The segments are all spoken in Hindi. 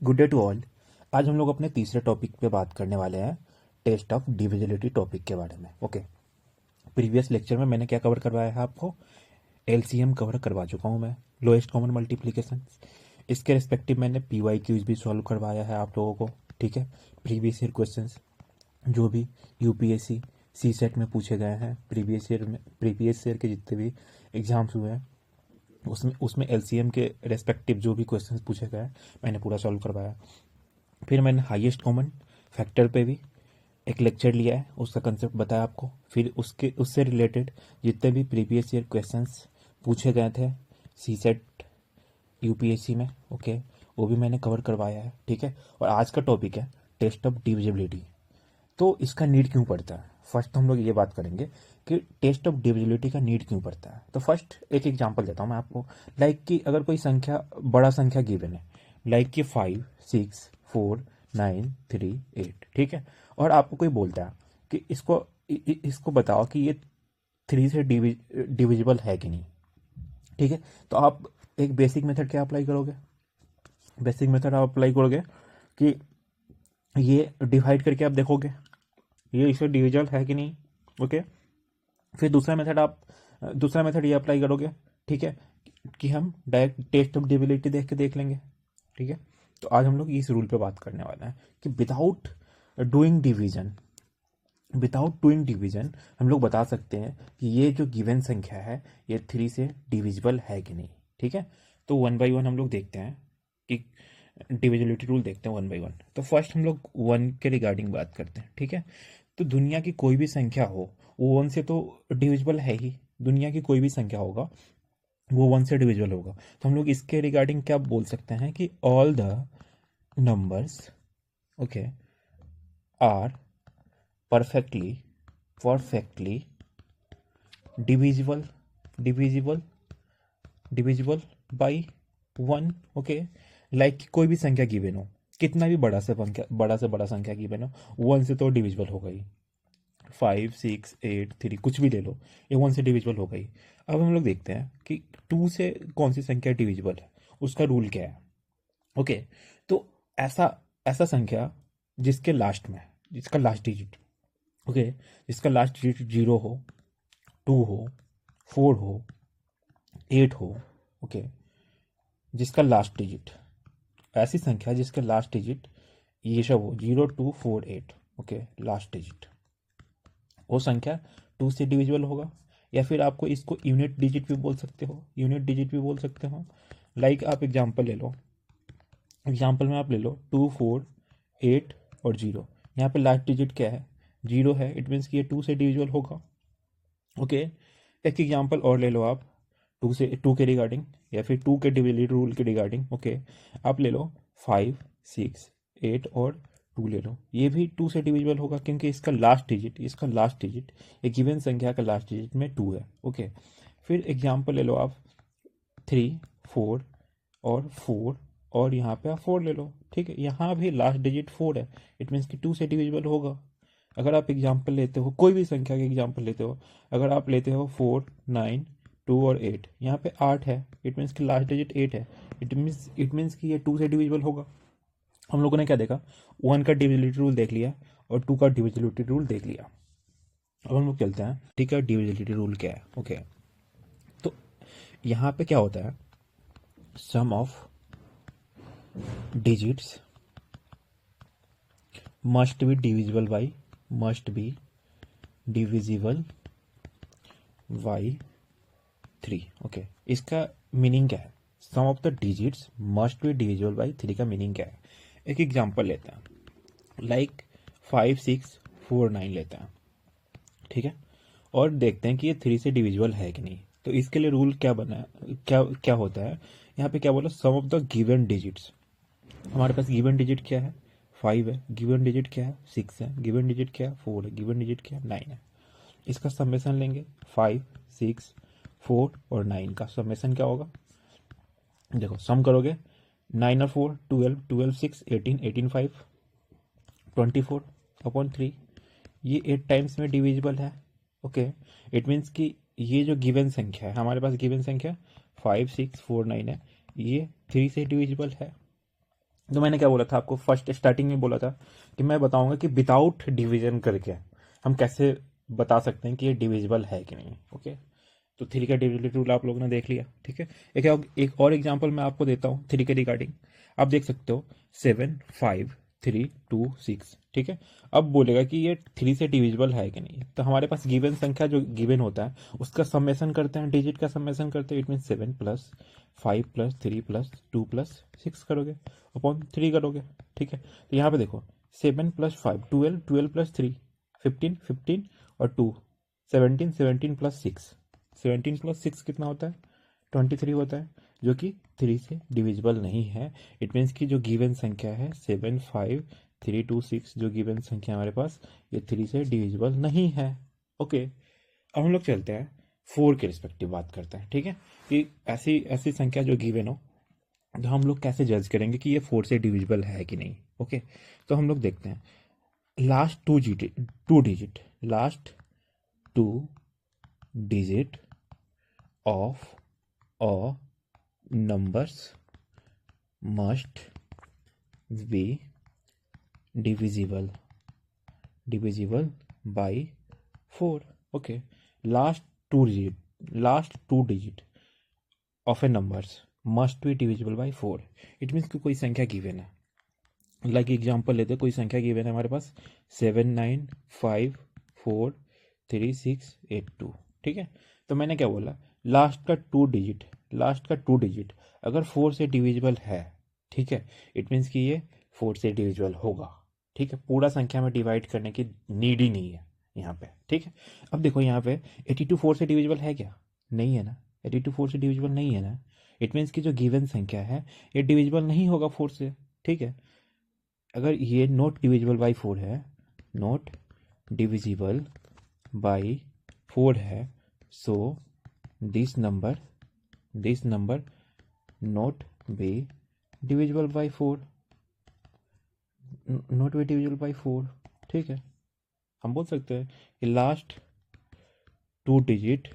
Good day to all. आज हम लोग अपने तीसरे टॉपिक पे बात करने वाले हैं, टेस्ट ऑफ डिविजिबिलिटी टॉपिक के बारे में। ओके, प्रीवियस लेक्चर में मैंने क्या कवर करवाया है आपको? एलसीएम कवर करवा चुका हूँ मैं, लोएस्ट कॉमन मल्टीप्लिकेशन। इसके रिस्पेक्टिव मैंने पीवाई क्यूज भी सॉल्व करवाया है आप लोगों को। ठीक है, प्रीवियस ईयर क्वेश्चंस जो भी यूपीएससी सी सेट में पूछे गए हैं प्रीवियस ईयर के जितने भी एग्जाम्स हुए हैं उसमें उसमें एलसीएम के रेस्पेक्टिव जो भी क्वेश्चंस पूछे गए हैं मैंने पूरा सॉल्व करवाया। फिर मैंने हाईएस्ट कॉमन फैक्टर पे भी एक लेक्चर लिया है, उसका कंसेप्ट बताया आपको। फिर उससे रिलेटेड जितने भी प्रीवियस ईयर क्वेश्चंस पूछे गए थे सी सेट यूपीएससी में, ओके, वो भी मैंने कवर करवाया है। ठीक है, और आज का टॉपिक है टेस्ट ऑफ डिविजिबिलिटी। तो इसका नीड क्यों पड़ता है? फर्स्ट तो हम लोग ये बात करेंगे कि टेस्ट ऑफ डिविजिबिलिटी का नीड क्यों पड़ता है। तो फर्स्ट एक एग्जांपल देता हूँ मैं आपको। लाइक कि अगर कोई संख्या, बड़ा संख्या गिवन है, लाइक कि 5 6 4 9 3 8, ठीक है, और आपको कोई बोलता है कि इसको बताओ कि ये 3 से डिविजिबल है कि नहीं। ठीक है, तो आप एक बेसिक मेथड क्या अप्लाई करोगे? बेसिक मेथड आप अप्लाई करोगे कि ये डिवाइड करके आप देखोगे ये इसे डिविजिबल है कि नहीं। ओके, फिर दूसरा मेथड ये अप्लाई करोगे, ठीक है, कि हम डायरेक्ट टेस्ट ऑफ डिविजिबिलिटी देख लेंगे। ठीक है, तो आज हम लोग इस रूल पे बात करने वाले हैं कि विदाउट डूइंग डिवीजन हम लोग बता सकते हैं कि ये जो गिवन संख्या है ये 3 से डिविजिबल है कि नहीं। ठीक है, तो वन बाई वन हम लोग देखते हैं कि डिविजिबिलिटी रूल देखते हैं वन बाई वन। तो फर्स्ट हम लोग वन के रिगार्डिंग बात करते हैं। ठीक है, तो दुनिया की कोई भी संख्या हो वो वन से तो डिविजिबल है ही। दुनिया की कोई भी संख्या होगा वो वन से डिविजिबल होगा। तो हम लोग इसके रिगार्डिंग क्या बोल सकते हैं कि all the numbers, okay, are perfectly perfectly divisible divisible divisible by one. Okay, like कोई भी संख्या गिवन हो, कितना भी बड़ा से बड़ा संख्या गिवन हो, वन से तो डिविजिबल होगा ही। 5 6 8 3 कुछ भी ले लो, ये वन से डिविजिबल हो गई। अब हम लोग देखते हैं कि टू से कौन सी संख्या डिविजिबल है, उसका रूल क्या है। ओके, तो ऐसा ऐसा संख्या जिसके लास्ट में, जिसका लास्ट डिजिट, ओके, जिसका लास्ट डिजिट 0 हो, 2 हो, 4 हो, 8 हो, ओके, जिसका लास्ट डिजिट, ऐसी संख्या जिसका लास्ट डिजिट ये सब हो, 0 2 4 8, ओके, लास्ट डिजिट, वो संख्या टू से डिविजिबल होगा। या फिर आपको इसको यूनिट डिजिट भी बोल सकते हो, यूनिट डिजिट भी बोल सकते हो। लाइक आप एग्जांपल ले लो, एग्जांपल में आप ले लो 2 4 8 और 0। यहाँ पे लास्ट डिजिट क्या है? 0 है, इट मीन्स कि ये 2 से डिविजिबल होगा। ओके, एक एग्जांपल और ले लो आप, टू के रिगार्डिंग या फिर टू के डिविजिबिलिटी रूल के रिगार्डिंग। ओके, आप ले लो 5 6 8 और 2 ले लो, ये भी 2 से डिविजिबल होगा क्योंकि इसका लास्ट डिजिट एक गिवन संख्या का लास्ट डिजिट में 2 है। ओके, फिर एग्जांपल ले लो आप 3 4 और 4, और यहाँ पे आप 4 ले लो। ठीक है, यहाँ भी लास्ट डिजिट 4 है, इट मीन्स कि 2 से डिविजिबल होगा। अगर आप एग्जांपल लेते हो, कोई भी संख्या के एग्जांपल लेते हो, अगर आप लेते हो 4 9 2 और 8, यहाँ पे 8 है, इट मीन्स कि लास्ट डिजिट 8 है, इट मीन्स कि ये 2 से डिविजिबल होगा। हम लोगों ने क्या देखा? वन का डिविजिबिलिटी रूल देख लिया और टू का डिविजिबिलिटी रूल देख लिया। अब हम लोग चलते हैं, ठीक है, डिविजिबिलिटी रूल क्या है। ओके, तो यहाँ पे क्या होता है, sum of digits must be divisible by 3। Okay, इसका मीनिंग क्या है? Sum of the digits must be divisible by 3 का मीनिंग क्या है? एक एग्जांपल लेते हैं, लाइक 5 6 4 9 लेते हैं, ठीक है, और देखते हैं कि ये 3 से डिविजिबल है कि नहीं। तो इसके लिए रूल क्या बना है, क्या क्या होता है यहाँ पे? क्या बोला? सम ऑफ द गिवन डिजिट्स। हमारे पास गिवन डिजिट क्या है? 5 है। गिवन डिजिट क्या है? 6 है। गिवन डिजिट क्या है? 4 है। गिवन डिजिट क्या है? 9 है। इसका समेशन लेंगे, 5 6 4 और 9 का समेशन क्या होगा? देखो, सम करोगे, 9 और 4 12, 12 6 18, 18 5 24/3, ये 8 टाइम्स में डिविजिबल है। ओके, इट मीन्स कि ये जो गिवन संख्या है, हमारे पास गिवन संख्या 5 6 4 9 है, ये 3 से डिविजिबल है। तो मैंने क्या बोला था आपको, फर्स्ट स्टार्टिंग में बोला था कि मैं बताऊंगा कि विदाउट डिवीजन करके हम कैसे बता सकते हैं कि ये डिविजिबल है कि नहीं। ओके, तो थ्री का डिविजिबिलिटी रूल आप लोगों ने देख लिया, ठीक है। एक और एग्जांपल मैं आपको देता हूँ थ्री के रिगार्डिंग। आप देख सकते हो 7 5 3 2 6, ठीक है। अब बोलेगा कि ये थ्री से डिविजिबल है कि नहीं, तो हमारे पास गिवन संख्या जो गिवन होता है उसका समेशन करते हैं, डिजिट का समेशन करते हैं। इट मीन 7 + 5 + 3 + 2 + 6 करोगे अपॉन 3 करोगे, ठीक है। तो यहाँ पे देखो 7 + 5 12, 12 + 3 15, 15 और 2 17, 17 + 6, 17 + 6 कितना होता है, 23 होता है, जो कि थ्री से डिविजिबल नहीं है। इट मीन्स कि जो गिवन संख्या है 7 5 3 2 6, जो गिवन संख्या हमारे पास, ये थ्री से डिविजिबल नहीं है। ओके, अब हम लोग चलते हैं फोर के रिस्पेक्टिव बात करते हैं, ठीक है। कि ऐसी ऐसी संख्या जो गिवन हो, तो हम लोग कैसे जज करेंगे कि ये फोर से डिविजिबल है कि नहीं। ओके, तो हम लोग देखते हैं last two digit last two digit of a numbers must be divisible by 4. Okay, last two digit of a numbers must be divisible by 4. It means कि कोई संख्या गिवन है, लाइक एग्जांपल लेते हैं, कोई संख्या गिवन है हमारे पास 7 9 5 4 3 6 8 2, ठीक है। तो मैंने क्या बोला, लास्ट का टू डिजिट अगर फोर से डिविजिबल है, ठीक है, इट मीन्स कि ये फोर से डिविजिबल होगा, ठीक है। पूरा संख्या में डिवाइड करने की नीड ही नहीं है यहाँ पे, ठीक है। अब देखो यहाँ पे 82 फोर से डिविजिबल है क्या, नहीं है ना, 82 फोर से डिविजिबल नहीं है ना। इट मीन्स कि जो गिवन संख्या है ये डिविजिबल नहीं होगा फोर से, ठीक है। अगर ये नॉट डिविजिबल बाई फोर है, नॉट डिविजिबल बाई फोर है, so this number not be divisible by four, not be divisible by four, ठीक है। हम बोल सकते हैं कि last two digit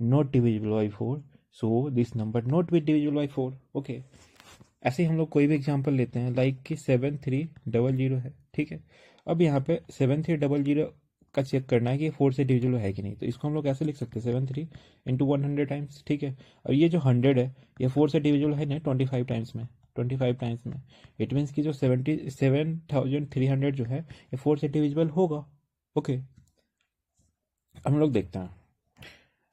not divisible by four, so this number not be divisible by four. Okay, ऐसे ही हम लोग कोई भी एग्जांपल लेते हैं, लाइक कि 7300 है, ठीक है। अब यहाँ पे 7300 का चेक करना है कि फोर से डिविजिबल है कि नहीं, तो इसको हम लोग ऐसे लिख सकते हैं 73 × 100 टाइम्स, ठीक है। और ये जो 100 है ये फोर से डिविजिबल है ना 25 टाइम्स में। इट मीन्स कि जो 77,300 जो है ये फोर से डिविजिबल होगा। ओके, हम लोग देखते हैं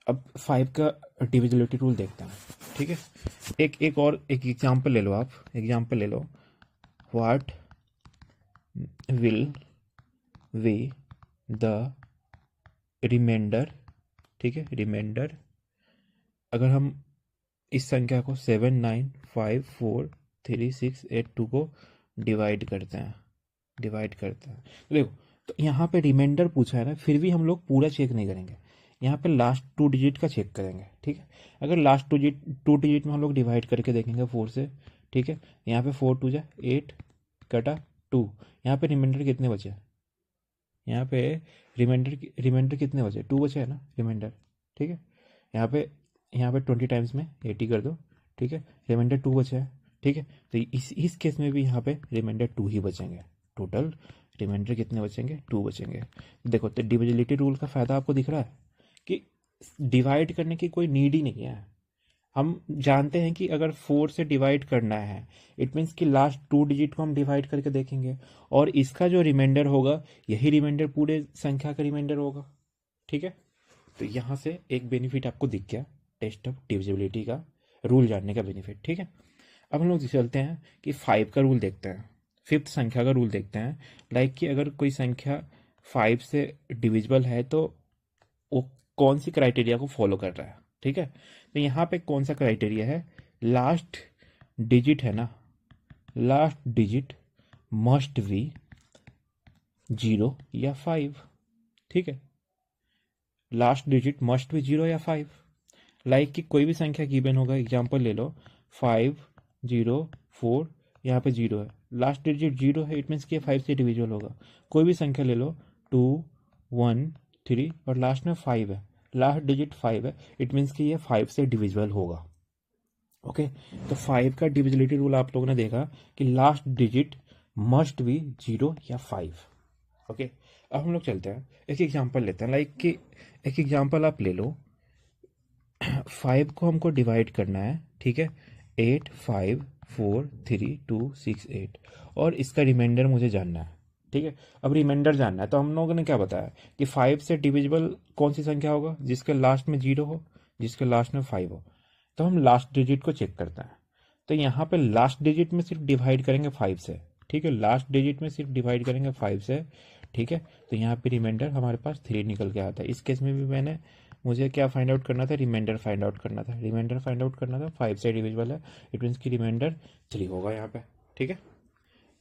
अब फाइव का डिविजिबिलिटी रूल देखते हैं, ठीक है। एक एग्जांपल ले लो, आप एग्जांपल ले लो, what will be the remainder, ठीक है, रिमाइंडर अगर हम इस संख्या को 7 9 5 4 3 6 8 2 को डिवाइड करते हैं, तो देखो, तो यहाँ पे रिमाइंडर पूछा है ना, फिर भी हम लोग पूरा चेक नहीं करेंगे, यहाँ पे लास्ट टू डिजिट का चेक करेंगे, ठीक है। अगर लास्ट टू डिजिट में हम लोग डिवाइड करके देखेंगे फोर से, ठीक है, यहाँ पे 4 2 जा 8 कटा 2, यहाँ पे रिमाइंडर कितने बचे, यहाँ पे रिमाइंडर कितने बचे, 2 बचे है ना रिमाइंडर, ठीक है। यहाँ पे 20 टाइम्स में 80 कर दो, ठीक है, रिमाइंडर 2 बचा है, ठीक है। तो इस केस में भी यहाँ पे रिमाइंडर 2 ही बचेंगे, टोटल रिमाइंडर कितने बचेंगे, 2 बचेंगे। देखो, तो डिविजिबिलिटी रूल का फायदा आपको दिख रहा है कि डिवाइड करने की कोई नीड ही नहीं है। हम जानते हैं कि अगर फोर से डिवाइड करना है, इट मीन्स कि लास्ट टू डिजिट को हम डिवाइड करके देखेंगे, और इसका जो रिमाइंडर होगा यही रिमाइंडर पूरे संख्या का रिमाइंडर होगा, ठीक है। तो यहाँ से एक बेनिफिट आपको दिख गया, टेस्ट ऑफ डिविजिबिलिटी का रूल जानने का बेनिफिट, ठीक है। अब हम लोग चलते हैं कि फाइव का रूल देखते हैं, फिफ्थ संख्या का रूल देखते हैं। लाइक कि अगर कोई संख्या फाइव से डिविजिबल है तो वो कौन सी क्राइटेरिया को फॉलो कर रहा है, ठीक है। तो यहाँ पे कौन सा क्राइटेरिया है, लास्ट डिजिट है ना, लास्ट डिजिट मस्ट बी 0 या 5, ठीक है। लास्ट डिजिट मस्ट बी 0 या 5, लाइक कि कोई भी संख्या गिवन होगा, एग्जांपल ले लो 5 0 4, यहाँ पे 0 है, लास्ट डिजिट 0 है, इट मीन्स कि 5 से डिविजिबल होगा। कोई भी संख्या ले लो 2 1 3 और लास्ट में 5 है, लास्ट डिजिट 5 है, इट मीन्स कि ये 5 से डिविजिबल होगा, ओके, तो 5 का डिविजिबिलिटी रूल आप लोगों ने देखा कि लास्ट डिजिट मस्ट बी 0 या 5। ओके, अब हम लोग चलते हैं, एक एग्जांपल लेते हैं, लाइक कि एक एग्जांपल आप ले लो। 5 को हमको डिवाइड करना है, ठीक है, 8 5 4 3 2 6 8, और इसका रिमाइंडर मुझे जानना है। ठीक है, अब रिमाइंडर जानना है तो हम लोगों ने क्या बताया कि 5 से डिविजिबल कौन सी संख्या होगा, जिसके लास्ट में 0 हो, जिसके लास्ट में 5 हो। तो हम लास्ट डिजिट को चेक करते हैं, तो यहाँ पे लास्ट डिजिट में सिर्फ डिवाइड करेंगे 5 से। ठीक है, लास्ट डिजिट में सिर्फ डिवाइड करेंगे 5 से। ठीक है, तो यहाँ पे रिमाइंडर हमारे पास 3 निकल के आता है। इस केस में भी मैंने, मुझे क्या फाइंड आउट करना था, रिमाइंडर फाइंड आउट करना था। रिमाइंडर फाइंड आउट करना था, 5 से डिविजिबल है, इट मीन्स की रिमाइंडर 3 होगा यहाँ पे। ठीक है,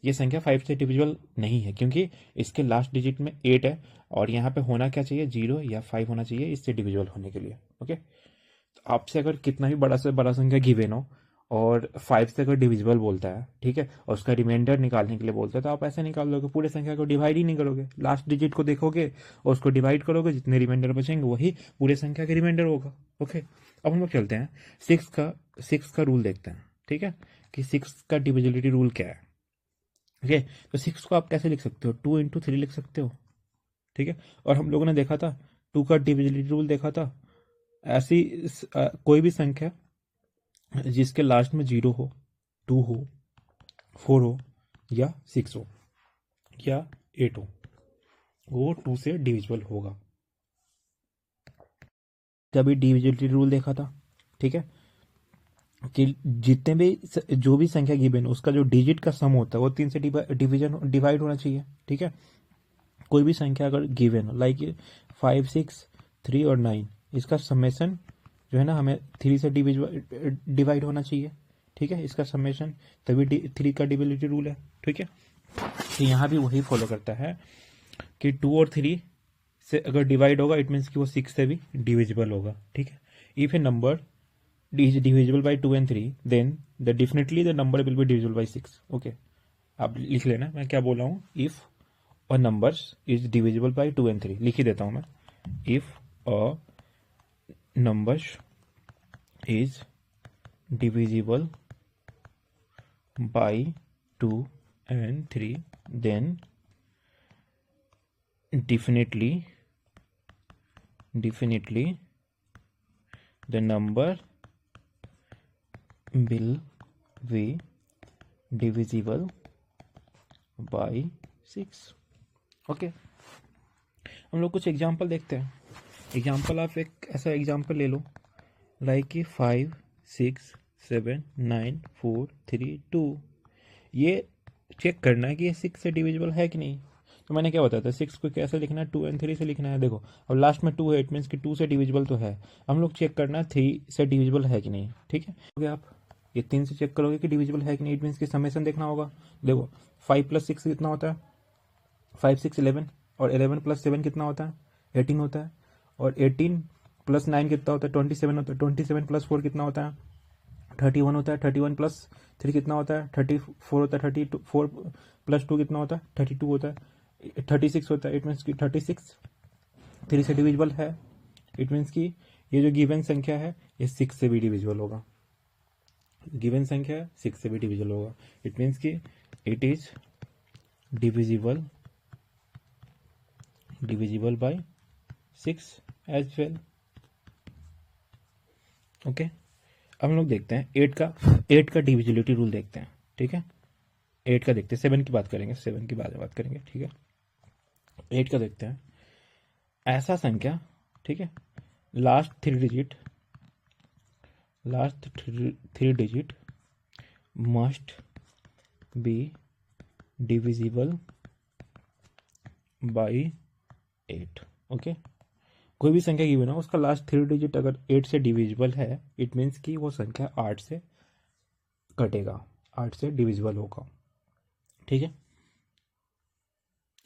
ये संख्या 5 से डिविजिबल नहीं है क्योंकि इसके लास्ट डिजिट में 8 है, और यहाँ पे होना क्या चाहिए, 0 या 5 होना चाहिए इससे डिविजिबल होने के लिए। ओके, तो आपसे अगर कितना भी बड़ा से बड़ा संख्या गिवन हो और 5 से अगर डिविजिबल बोलता है, ठीक है, और उसका रिमाइंडर निकालने के लिए बोलता है, तो आप ऐसे निकाल दोगे, पूरे संख्या को डिवाइड ही नहीं करोगे, लास्ट डिजिट को देखोगे और उसको डिवाइड करोगे, जितने रिमाइंडर बचेंगे वही पूरे संख्या का रिमाइंडर होगा। ओके, अब हम लोग चलते हैं 6 का रूल देखते हैं। ठीक है, कि 6 का डिविजिबिलिटी रूल क्या है। ओके, तो 6 को आप कैसे लिख सकते हो, 2 × 3 लिख सकते हो। ठीक है, और हम लोगों ने देखा था 2 का डिविजिबिलिटी रूल देखा था, ऐसी कोई भी संख्या जिसके लास्ट में 0 हो, 2 हो, 4 हो, या 6 हो, या 8 हो, वो 2 से डिविजिबल होगा। तभी डिविजिबिलिटी रूल देखा था। ठीक है, कि जितने भी जो भी संख्या गिवन उसका जो डिजिट का सम होता है वो 3 से डिवाइड होना चाहिए। ठीक है, कोई भी संख्या अगर गिवन हो, लाइक 5 6 3 और 9, इसका समेशन जो है ना हमें 3 से डिवाइड होना चाहिए। ठीक है, इसका समेशन, तभी 3 का डिविजिबिलिटी रूल है। ठीक है, तो यहाँ भी वही फॉलो करता है कि 2 और 3 से अगर डिवाइड होगा इट मीन्स कि वो 6 से भी डिविजिबल होगा। ठीक है, if A number is divisible by 2 and 3 then definitely the number will be divisible by 6। Okay, आप लिख लेना मैं क्या बोल रहा हूँ, if a number is divisible bye 2 and 3, लिख ही देता हूँ मैं, if a number is divisible bye 2 and 3 then definitely the number will be divisible by 6। Okay, हम लोग कुछ एग्जांपल देखते हैं। एग्जांपल, आप एक ऐसा एग्जांपल ले लो, लाइक कि 5 6 7 9 4 3 2, ये चेक करना है कि ये 6 से डिविजिबल है कि नहीं। तो मैंने क्या बताया था, 6 को कैसे लिखना है, 2 and 3 से लिखना है। देखो, अब लास्ट में 2 है, इट मीन्स कि 2 से डिविजिबल तो है, हम लोग चेक करना है 3 से डिविजिबल है कि नहीं। ठीक है, तो आप ये 3 से चेक करोगे कि डिविजिबल है कि नहीं, इट मीन्स कि समेशन देखना होगा। देखो, 5 + 6 कितना होता है, 5 6 11, और 11 + 7 कितना होता है, 18 होता है, और 18 + 9 कितना होता है, 27 होता है, 27 + 4 कितना होता है, 31 होता है, 31 + 3 कितना होता है, 34 होता है, 34 + 2 कितना होता है, 32 होता है, 36 होता है, इट मीन्स कि 36 3 से डिविजिबल है। इट मीन्स कि ये जो गिवन संख्या है ये 6 से भी डिविजिबल होगा, गिवन संख्या 6 से भी डिविजिबल होगा, इट मीन्स कि it is divisible by 6 as well. Okay, अब हम लोग देखते हैं 8 का डिविजिबिलिटी रूल देखते हैं। ठीक है, 8 का देखते हैं, 7 की बात करेंगे, 7 की बाद में बात करेंगे। ठीक है, 8 का देखते हैं, ऐसा संख्या, ठीक है, last three digit must be divisible by 8। Okay, कोई भी संख्या गिवन हो उसका लास्ट 3 डिजिट अगर 8 से डिविजिबल है, इट मीन्स कि वो संख्या 8 से कटेगा, 8 से डिविजिबल होगा। ठीक है,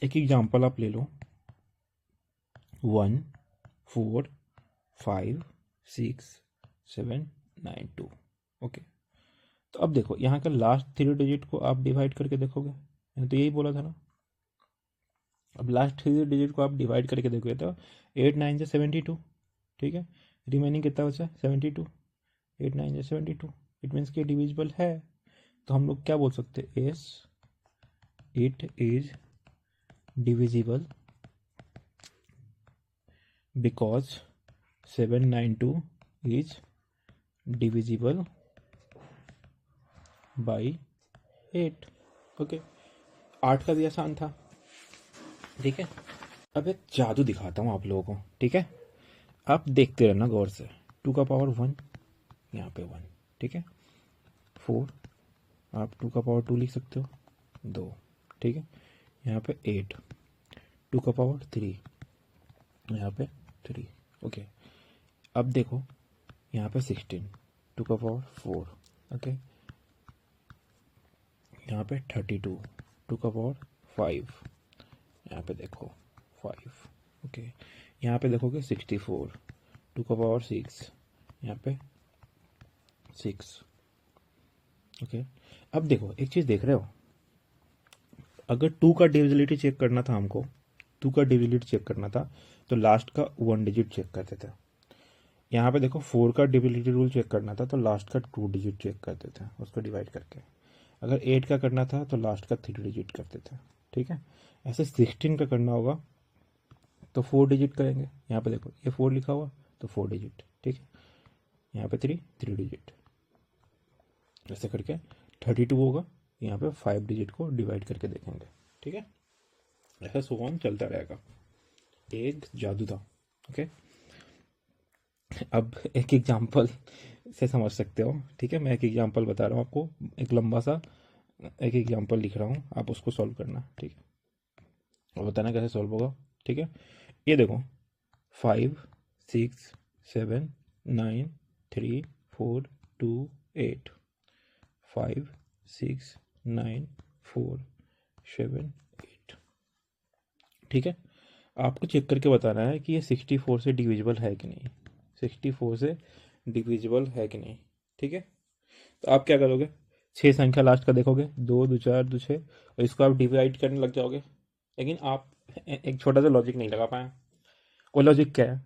एक एग्जांपल आप ले लो, 1 4 5 6 7 9 2। ओके, तो अब देखो यहाँ का लास्ट 3 डिजिट को आप डिवाइड करके देखोगे, मैंने तो यही बोला था ना। अब लास्ट 3 डिजिट को आप डिवाइड करके देखोगे तो 8 9 से 72। ठीक है, रिमेनिंग कितना बचा, 72, 8 9 से 72, इट मीन्स कि डिविजिबल है। तो हम लोग क्या बोल सकते हैं, S it is divisible because 792 is divisible by 8। Okay, 8 का भी आसान था। ठीक है, अब एक जादू दिखाता हूँ आप लोगों को। ठीक है, आप देखते रहना गौर से। 2 का पावर 1, यहाँ पे 1। ठीक है, 4, आप 2 का पावर 2 लिख सकते हो, 2। ठीक है, यहाँ पे 8, 2 का पावर 3, यहाँ पे 3। ओके, अब देखो यहाँ पे 16, 2 का पावर 4। ओके, यहाँ पे 32, 2 का पावर 5, यहाँ पे देखो 5। ओके, यहाँ पे देखोगे 64, 2 का पावर 6, यहाँ पे 6। ओके, अब देखो एक चीज़ देख रहे हो, अगर 2 का डिविजिबिलिटी चेक करना था हमको, 2 का डिविजिबिलिटी चेक करना था तो लास्ट का 1 डिजिट चेक करते थे। यहाँ पे देखो 4 का डिविजिबिलिटी रूल चेक करना था तो लास्ट का 2 डिजिट चेक करते थे उसको डिवाइड करके। अगर 8 का करना था तो लास्ट का 3 डिजिट करते थे। ठीक है, ऐसे 16 का करना होगा तो 4 डिजिट करेंगे। यहाँ पे देखो ये 4 लिखा हुआ तो 4 डिजिट। ठीक है, यहाँ पे 3 डिजिट, ऐसे करके 32 होगा, यहाँ पे 5 डिजिट को डिवाइड करके देखेंगे। ठीक है, ऐसा सो ऑन चलता रहेगा। एक जादू था। ओके, अब एक एग्जाम्पल से समझ सकते हो। ठीक है, मैं एक एग्जाम्पल बता रहा हूँ आपको, एक लंबा सा एक एग्जाम्पल लिख रहा हूँ, आप उसको सॉल्व करना। ठीक है, और बताना कैसे सॉल्व होगा। ठीक है, ये देखो 5 6 7 9 3 4 2 8, 5 6 9 4 7 8। ठीक है, आपको चेक करके बताना है कि ये 64 से डिविजिबल है कि नहीं, 64 से डिविजिबल है कि नहीं। ठीक है, तो आप क्या करोगे, 6 संख्या लास्ट का देखोगे, 2 2 4 2 6, और इसको आप डिवाइड करने लग जाओगे। लेकिन आप एक छोटा सा लॉजिक नहीं लगा पाए। वो लॉजिक क्या है,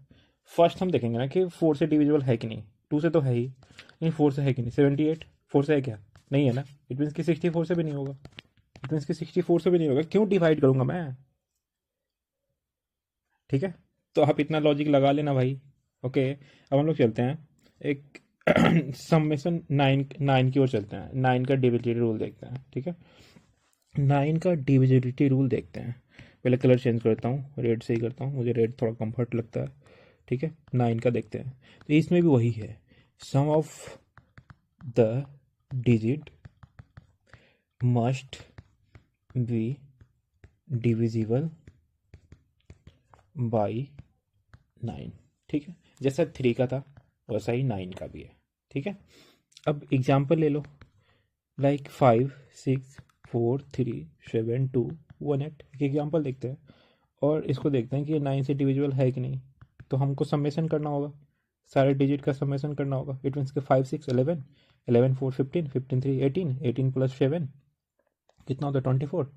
फर्स्ट हम देखेंगे ना कि 4 से डिविजिबल है कि नहीं। 2 से तो है ही, लेकिन 4 से है कि नहीं। 78 4 से है क्या, नहीं है ना। इट मीन्स कि 64 से भी नहीं होगा। इट मीन्स कि 64 से भी नहीं होगा, क्यों डिवाइड करूंगा मैं। ठीक है, तो आप इतना लॉजिक लगा लेना भाई। ओके, अब हम लोग चलते हैं एक समेशन 9 की ओर चलते हैं। 9 का डिविजिबिलिटी रूल देखते हैं। ठीक है, 9 का डिविजिबिलिटी रूल देखते हैं। पहले कलर चेंज करता हूँ, रेड से ही करता हूँ, मुझे रेड थोड़ा कंफर्ट लगता है। ठीक है, 9 का देखते हैं, तो इसमें भी वही है, sum of the digit must be divisible by 9। ठीक है, जैसा 3 का था वैसा ही 9 का भी है। ठीक है, अब एग्जाम्पल ले लो, लाइक 5 6 4 3 7 2 1 8। एक एग्जाम्पल देखते हैं और इसको देखते हैं कि ये 9 से डिविजिबल है कि नहीं। तो हमको समेशन करना होगा, सारे डिजिट का समेशन करना होगा। इट मीन्स के 5 6 11, 11 4 15, 15 3 18, 18 प्लस 7 कितना होता है 24,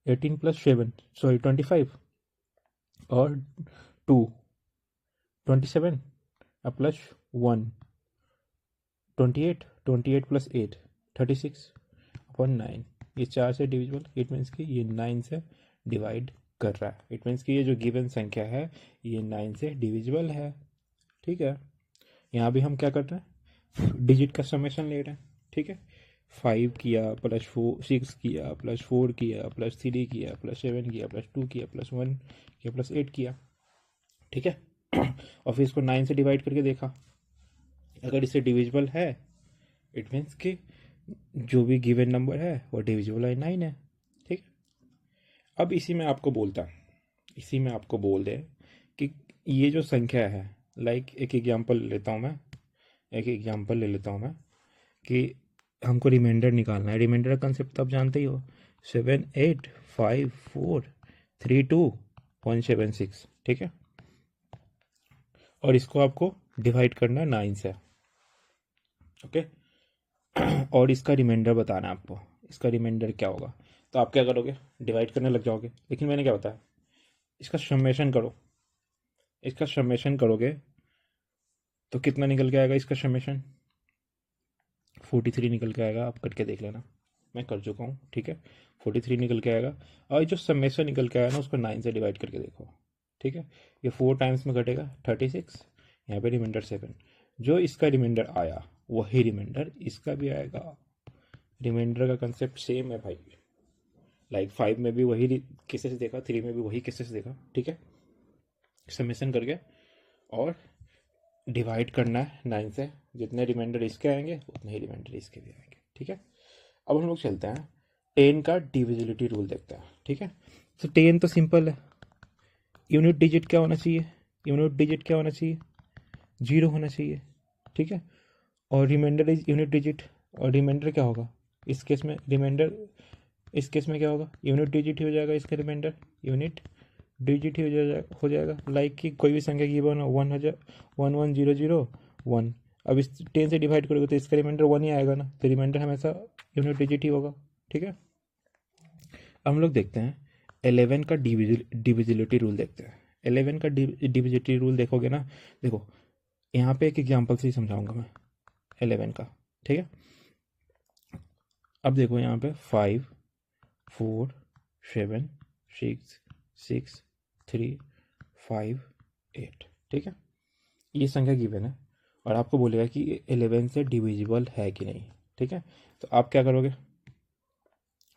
18 प्लस 7 सॉरी 25, और 2 27 प्लस 1 28, 28 प्लस 8 36 अपॉन 9। ये 4 से डिविजिबल, इट मीन्स कि ये 9 से डिवाइड कर रहा है। इट मीन्स कि ये जो गिवन संख्या है ये 9 से डिविजिबल है। ठीक है, यहाँ भी हम क्या कर रहे हैं, डिजिट का समेशन ले रहे हैं। ठीक है, 5 किया प्लस 4 6 किया प्लस 4 किया प्लस 3 किया प्लस 7 किया प्लस 2 किया प्लस 1 किया प्लस 8 किया। ठीक है, और फिर इसको 9 से डिवाइड करके देखा, अगर इसे डिविजिबल है इट मीन्स कि जो भी गिवन नंबर है वो डिविजिबल बाई 9 है। ठीक, अब इसी में आपको बोलता, इसी में आपको बोल दे कि ये जो संख्या है, लाइक एक एग्जांपल लेता हूँ मैं, एक एग्जांपल ले लेता हूँ मैं कि हमको रिमाइंडर निकालना है। रिमाइंडर का कंसेप्ट तो आप जानते ही हो, 7 8 5 4 3 2 1 7 6। ठीक है, और इसको आपको डिवाइड करना है 9 से। ओके, और इसका रिमाइंडर बताना है आपको, इसका रिमाइंडर क्या होगा। तो आप क्या करोगे, डिवाइड करने लग जाओगे। लेकिन मैंने क्या बताया, इसका समेशन करो, इसका समेशन करोगे तो कितना निकल के आएगा इसका समेशन, 43 निकल के आएगा, आप करके देख लेना, मैं कर चुका हूँ, ठीक है। 43 निकल के आएगा, और जो समेशन निकल के आया ना उसको 9 से डिवाइड करके देखो, ठीक है। ये 4 टाइम्स में घटेगा 36, यहाँ पे रिमाइंडर 7, जो इसका रिमाइंडर आया वही रिमाइंडर इसका भी आएगा। रिमाइंडर का कंसेप्ट सेम है भाई, लाइक 5 में भी वही केसेस देखा, 3 में भी वही केसेस देखा, ठीक है। समेशन करके और डिवाइड करना है 9 से, जितने रिमाइंडर इसके आएंगे उतने ही रिमाइंडर इसके भी आएंगे, ठीक है। अब हम लोग चलते हैं 10 का डिविजिबिलिटी रूल देखते हैं, ठीक है। तो 10 तो सिंपल है, यूनिट डिजिट क्या होना चाहिए, यूनिट डिजिट क्या होना चाहिए, 0 होना चाहिए, ठीक है। और रिमाइंडर इज यूनिट डिजिट, और रिमाइंडर क्या होगा इस केस में, रिमाइंडर इस केस में क्या होगा, यूनिट डिजिट ही हो जाएगा इसका रिमाइंडर, यूनिट डिजिट ही हो जाएगा। लाइक कि कोई भी संख्या गिवन हो 11001, अब इस 10 से डिवाइड करोगे तो इसका रिमाइंडर 1 ही आएगा ना, तो रिमाइंडर हमेशा यूनिट डिजिट ही होगा, ठीक है। अब हम लोग देखते हैं 11 का डिविजिबिलिटी रूल देखते हैं। 11 का डिविजिबिलिटी रूल देखोगे ना, देखो यहाँ पे एक एग्जांपल से ही समझाऊंगा मैं 11 का, ठीक है। अब देखो यहाँ पे 5 4 7 6 6 3 5 8, ठीक है। ये संख्या गिवन है और आपको बोलेगा कि 11 से डिविजिबल है कि नहीं, ठीक है। तो आप क्या करोगे,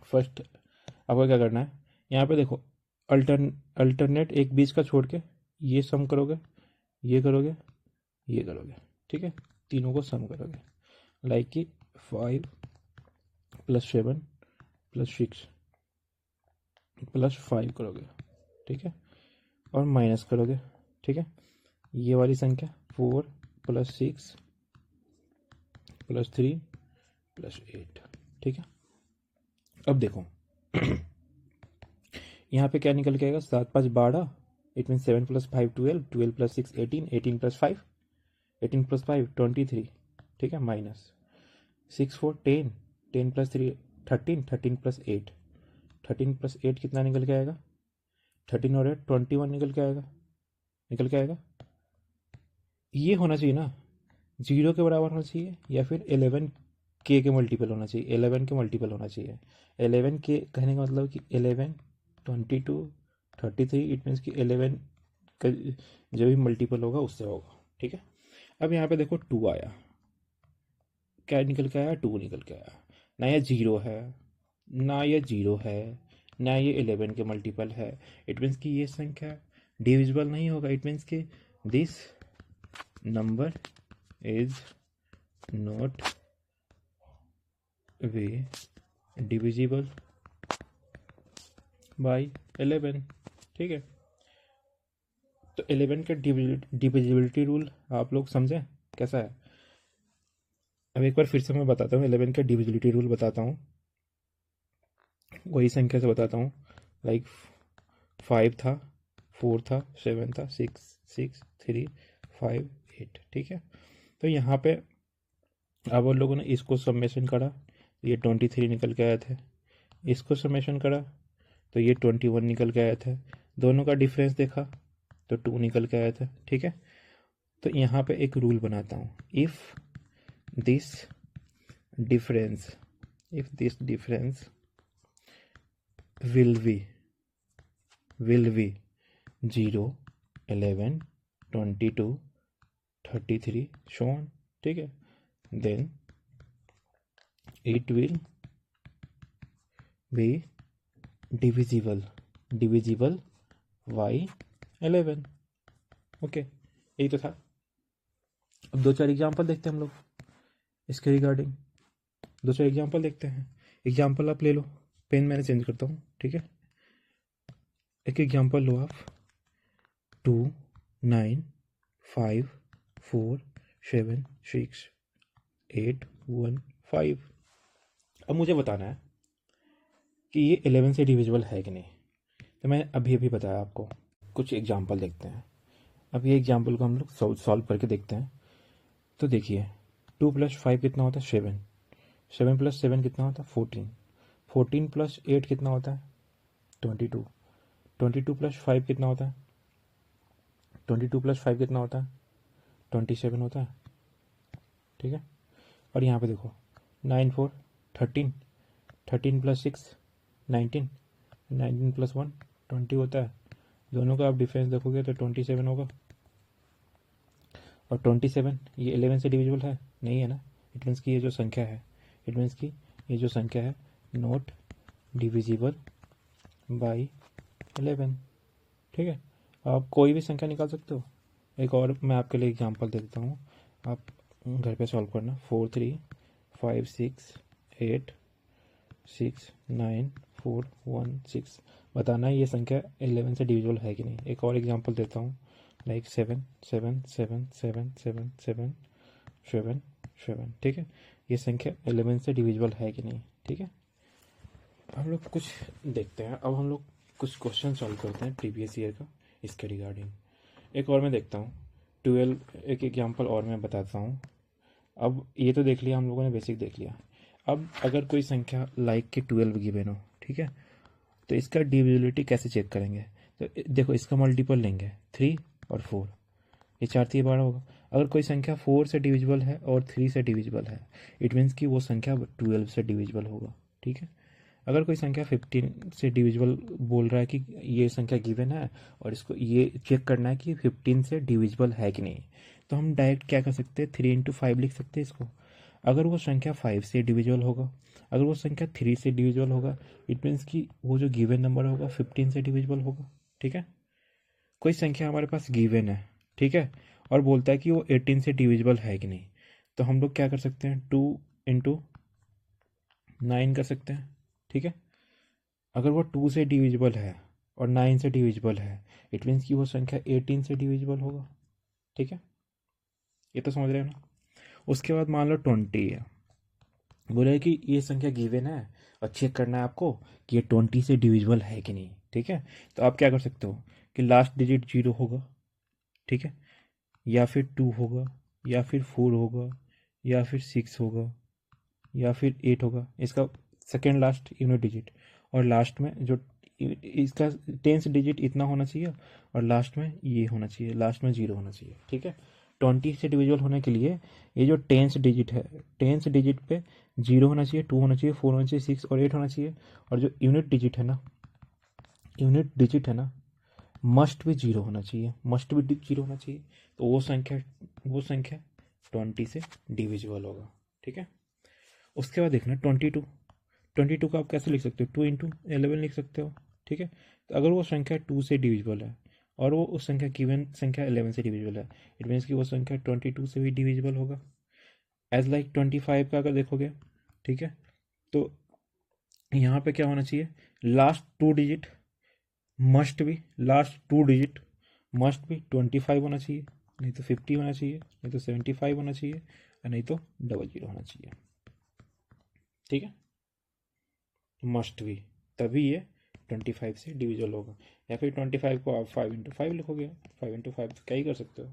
फर्स्ट आपको क्या करना है, यहाँ पे देखो अल्टरनेट एक बीच का छोड़ के ये सम करोगे, ये करोगे, ये करोगे, ठीक है। तीनों को सम करोगे, लाइक कि 5 + 7 + 6 + 5 करोगे, ठीक है, और माइनस करोगे, ठीक है। ये वाली संख्या 4 + 6 + 3 + 8, ठीक है। अब देखो यहाँ पे क्या निकल के आएगा, 7 5 12, इट मीन 7 + 5 12, 12 + 6 18, 18 + 5 18 + 5 23, ठीक है, माइनस 6 4 10, 10 + 3 13, 13 + 8 13 + 8 कितना निकल के आएगा, 13 और 8 21 निकल के आएगा, निकल के आएगा। ये होना चाहिए ना, 0 के बराबर होना चाहिए या फिर 11 के मल्टीपल होना चाहिए, 11 के मल्टीपल होना चाहिए। 11 के कहने का मतलब कि 11 22 33, इट मीन्स कि 11 का जो भी मल्टीपल होगा उससे होगा, ठीक है। अब यहाँ पे देखो 2 आया, क्या निकल के आया, 2 निकल के आया, ना ये 0 है, ना ये 0 है, ना ये 11 के मल्टीपल है, इट मीन्स कि ये संख्या डिविजिबल नहीं होगा, इट मीन्स कि this number is not way divisible by 11, ठीक है। तो 11 का डिविजिबिलिटी रूल आप लोग समझें कैसा है। अब एक बार फिर से मैं बताता हूँ, 11 का डिविजिबिलिटी रूल बताता हूँ, वही संख्या से बताता हूँ, लाइक 5 था, 4 था, 7 था, 6 6 3 5 8, ठीक है। तो यहाँ पे अब उन लोगों ने इसको समेशन करा, ये 23 निकल के आए थे, इसको समेशन करा तो ये 21 निकल के आए थे, दोनों का डिफरेंस देखा तो 2 निकल के आया था, ठीक है। तो यहाँ पे एक रूल बनाता हूँ, if this difference will be 0 11 22 33 so on, ठीक है, then it will be divisible by 11, okay, यही तो था। अब 2 4 एग्जाम्पल देखते हैं हम लोग इसके रिगार्डिंग, 2 4 एग्जाम्पल देखते हैं। एग्जाम्पल आप ले लो, पेन मैंने चेंज करता हूँ, ठीक है। एक एग्जाम्पल लो आप, 2 9 5 4 7 6 8 1 5। अब मुझे बताना है कि ये 11 से डिविजिबल है कि नहीं, तो मैं अभी बताया आपको। कुछ एग्जाम्पल देखते हैं, अब ये एग्जाम्पल को हम लोग सॉल्व करके देखते हैं। तो देखिए 2 + 5 कितना होता है, 7 7 + 7 कितना होता है, 14 14 + 8 कितना होता है, 22 22 + 5 कितना होता है, 22 + 5 कितना होता है, 27 होता है, ठीक है। और यहाँ पे देखो 9 4 13, 13 प्लस 6 19, 19 प्लस 1 20 होता है। दोनों का आप डिफरेंस देखोगे तो 27 होगा। और 27 ये 11 से डिविजिबल है नहीं है ना। इट मीन्स की ये जो संख्या है, इट मीन्स की ये जो संख्या है नॉट डिविजिबल बाई 11। ठीक है, आप कोई भी संख्या निकाल सकते हो। एक और मैं आपके लिए एग्जांपल दे देता हूँ, आप घर पे सॉल्व करना। 4 3 5 6 8 6 9 4 1 6 बताना है ये संख्या 11 से डिविजिबल है कि नहीं। एक और एग्जांपल देता हूँ, लाइक 7 7 7 7 7 7 7 7। ठीक है, ये संख्या 11 से डिविजिबल है कि नहीं। ठीक है, हम लोग कुछ देखते हैं। अब हम लोग कुछ क्वेश्चन सॉल्व करते हैं प्रीवियस ईयर का इसके रिगार्डिंग। एक और मैं देखता हूँ 12, एक एग्जांपल और मैं बताता हूँ। अब ये तो देख लिया हम लोगों ने, बेसिक देख लिया। अब अगर कोई संख्या लाइक के 12 गिवन हो, ठीक है, तो इसका डिविजिबिलिटी कैसे चेक करेंगे। तो देखो इसका मल्टीपल लेंगे 3 और 4, ये 4 3 12 होगा। अगर कोई संख्या 4 से डिविजिबल है और 3 से डिविजिबल है, इट मीन्स कि वो संख्या 12 से डिविजिबल होगा। ठीक है, अगर कोई संख्या 15 से डिविजिबल बोल रहा है कि ये संख्या गिवन है और इसको ये चेक करना है कि 15 से डिविजिबल है कि नहीं, तो हम डायरेक्ट क्या कर सकते हैं, 3 इंटू 5 लिख सकते हैं इसको। अगर वो संख्या 5 से डिविजिबल होगा, अगर वो संख्या 3 से डिविजिबल होगा, इट मीन्स कि वो जो गिवन नंबर होगा 15 से डिविजिबल होगा। ठीक है, कोई संख्या हमारे पास गिवन है, ठीक है, और बोलता है कि वो 18 से डिविजिबल है कि नहीं, तो हम लोग क्या कर सकते हैं, 2 इंटू 9 कर सकते हैं। ठीक है, अगर वो 2 से डिविजिबल है और 9 से डिविजिबल है, इट मीन्स कि वो संख्या 18 से डिविजिबल होगा। ठीक है, ये तो समझ रहे हो ना। उसके बाद मान लो 20 है, बोले कि ये संख्या गिवन है और चेक करना है आपको कि ये 20 से डिविजिबल है कि नहीं। ठीक है, तो आप क्या कर सकते हो कि लास्ट डिजिट 0 होगा, ठीक है, या फिर 2 होगा, या फिर 4 होगा, या फिर 6 होगा, या फिर 8 होगा, इसका सेकेंड लास्ट यूनिट डिजिट। और लास्ट में जो इसका टेंस डिजिट इतना होना चाहिए और लास्ट में ये होना चाहिए, लास्ट में 0 होना चाहिए। ठीक है, 20 से डिविजिबल होने के लिए ये जो टेंस डिजिट है, टेंस डिजिट पे 0 होना चाहिए, 2 होना चाहिए, 4 होना चाहिए, 6 और 8 होना चाहिए। और जो यूनिट डिजिट है ना, यूनिट डिजिट है ना, मस्ट भी 0 होना चाहिए, मस्ट भी 0 होना चाहिए। तो वो संख्या 20 से डिविजिबल होगा। ठीक है, उसके बाद देखना 22 का आप कैसे लिख सकते हो, 2 इंटू 11 लिख सकते हो। ठीक है, तो अगर वो संख्या 2 से डिविजिबल है और वो उस संख्या गिवन संख्या 11 से डिविजिबल है, इट मीन्स कि वो संख्या 22 से भी डिविजिबल होगा। एज लाइक 25 का अगर देखोगे, ठीक है, तो यहाँ पे क्या होना चाहिए, लास्ट टू डिजिट मस्ट भी, लास्ट टू डिजिट मस्ट भी 25 होना चाहिए, नहीं तो 50 होना चाहिए, नहीं तो 75 होना चाहिए, और नहीं तो 00 होना चाहिए। ठीक है, मस्ट भी, तभी ये 25 से डिविजिबल होगा। या फिर 25 को आप 5 इंटू 5 लिखोगे, 5 इंटू 5 तो क्या ही कर सकते हो।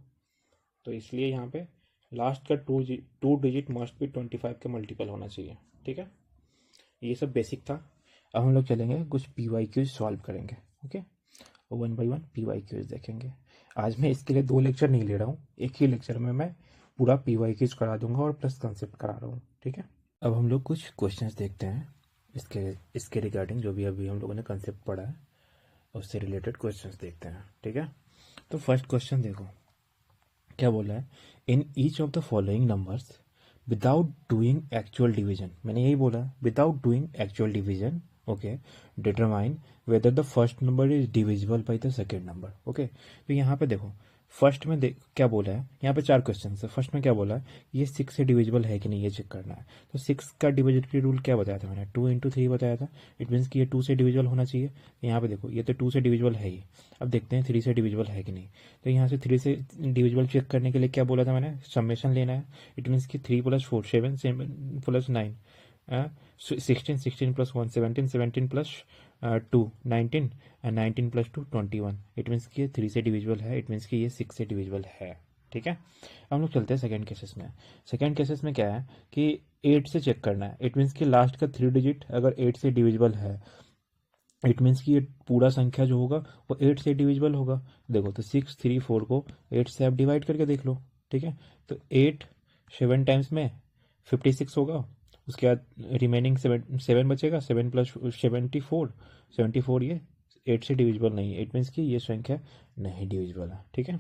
तो इसलिए यहाँ पे लास्ट का टू डिजिट मस्ट भी 25 के मल्टीपल होना चाहिए। ठीक है, ये सब बेसिक था। अब हम लोग चलेंगे कुछ PYQ सॉल्व करेंगे। ओके, 1 बाई 1 PYQ देखेंगे। आज मैं इसके लिए 2 लेक्चर नहीं ले रहा हूँ, एक ही लेक्चर में मैं पूरा PYQ करा दूंगा और प्लस कंसेप्ट करा रहा हूँ। ठीक है, अब हम लोग कुछ क्वेश्चंस देखते हैं इसके रिगार्डिंग, जो भी अभी हम लोगों ने कंसेप्ट पढ़ा है उससे रिलेटेड क्वेश्चंस देखते हैं। ठीक है, तो फर्स्ट क्वेश्चन देखो क्या बोला है, in each of the following numbers without doing actual division, मैंने यही बोला without doing actual division, okay, determine whether the first number is divisible by the second number. Okay, तो यहाँ पे देखो फर्स्ट में क्या बोला है, यहाँ पे 4 क्वेश्चन है। फर्स्ट में क्या बोला है, ये 6 से डिविजिबल है कि नहीं ये चेक करना है। तो 6 का डिविजिबिलिटी रूल क्या बताया था मैंने, 2 इंटू 3 बताया था। इट मीन्स कि ये 2 से डिविजिबल होना चाहिए। यहाँ पे देखो ये तो 2 से डिविजिबल है ही। अब देखते हैं 3 से डिविजिबल है कि नहीं। तो यहाँ से 3 से डिविजिबल चेक करने के लिए क्या बोला था मैंने, समेशन लेना है। इट मीन्स कि 3 + 4 7, 7 + 9 16, 16 + 1 17, 17 + 2 19, 19 + 2 21। इट मीन्स कि ये 3 से डिविजिबल है, इट मीन्स कि ये 6 से डिविजिबल है। ठीक है, हम लोग चलते हैं सेकंड केसेस में। सेकंड केसेस में क्या है कि 8 से चेक करना है। इट मीन्स कि लास्ट का 3 डिजिट अगर 8 से डिविजिबल है, इट मीन्स कि ये पूरा संख्या जो होगा वो 8 से डिविजिबल होगा। देखो तो 6 3 4 को 8 से आप डिवाइड करके देख लो। ठीक है, तो 8 7 टाइम्स में 56 होगा, उसके बाद रिमेनिंग 7 बचेगा, 7 + 74, ये 8 से डिविजिबल नहीं है, इट मीन्स कि ये संख्या नहीं डिविजिबल है। ठीक है,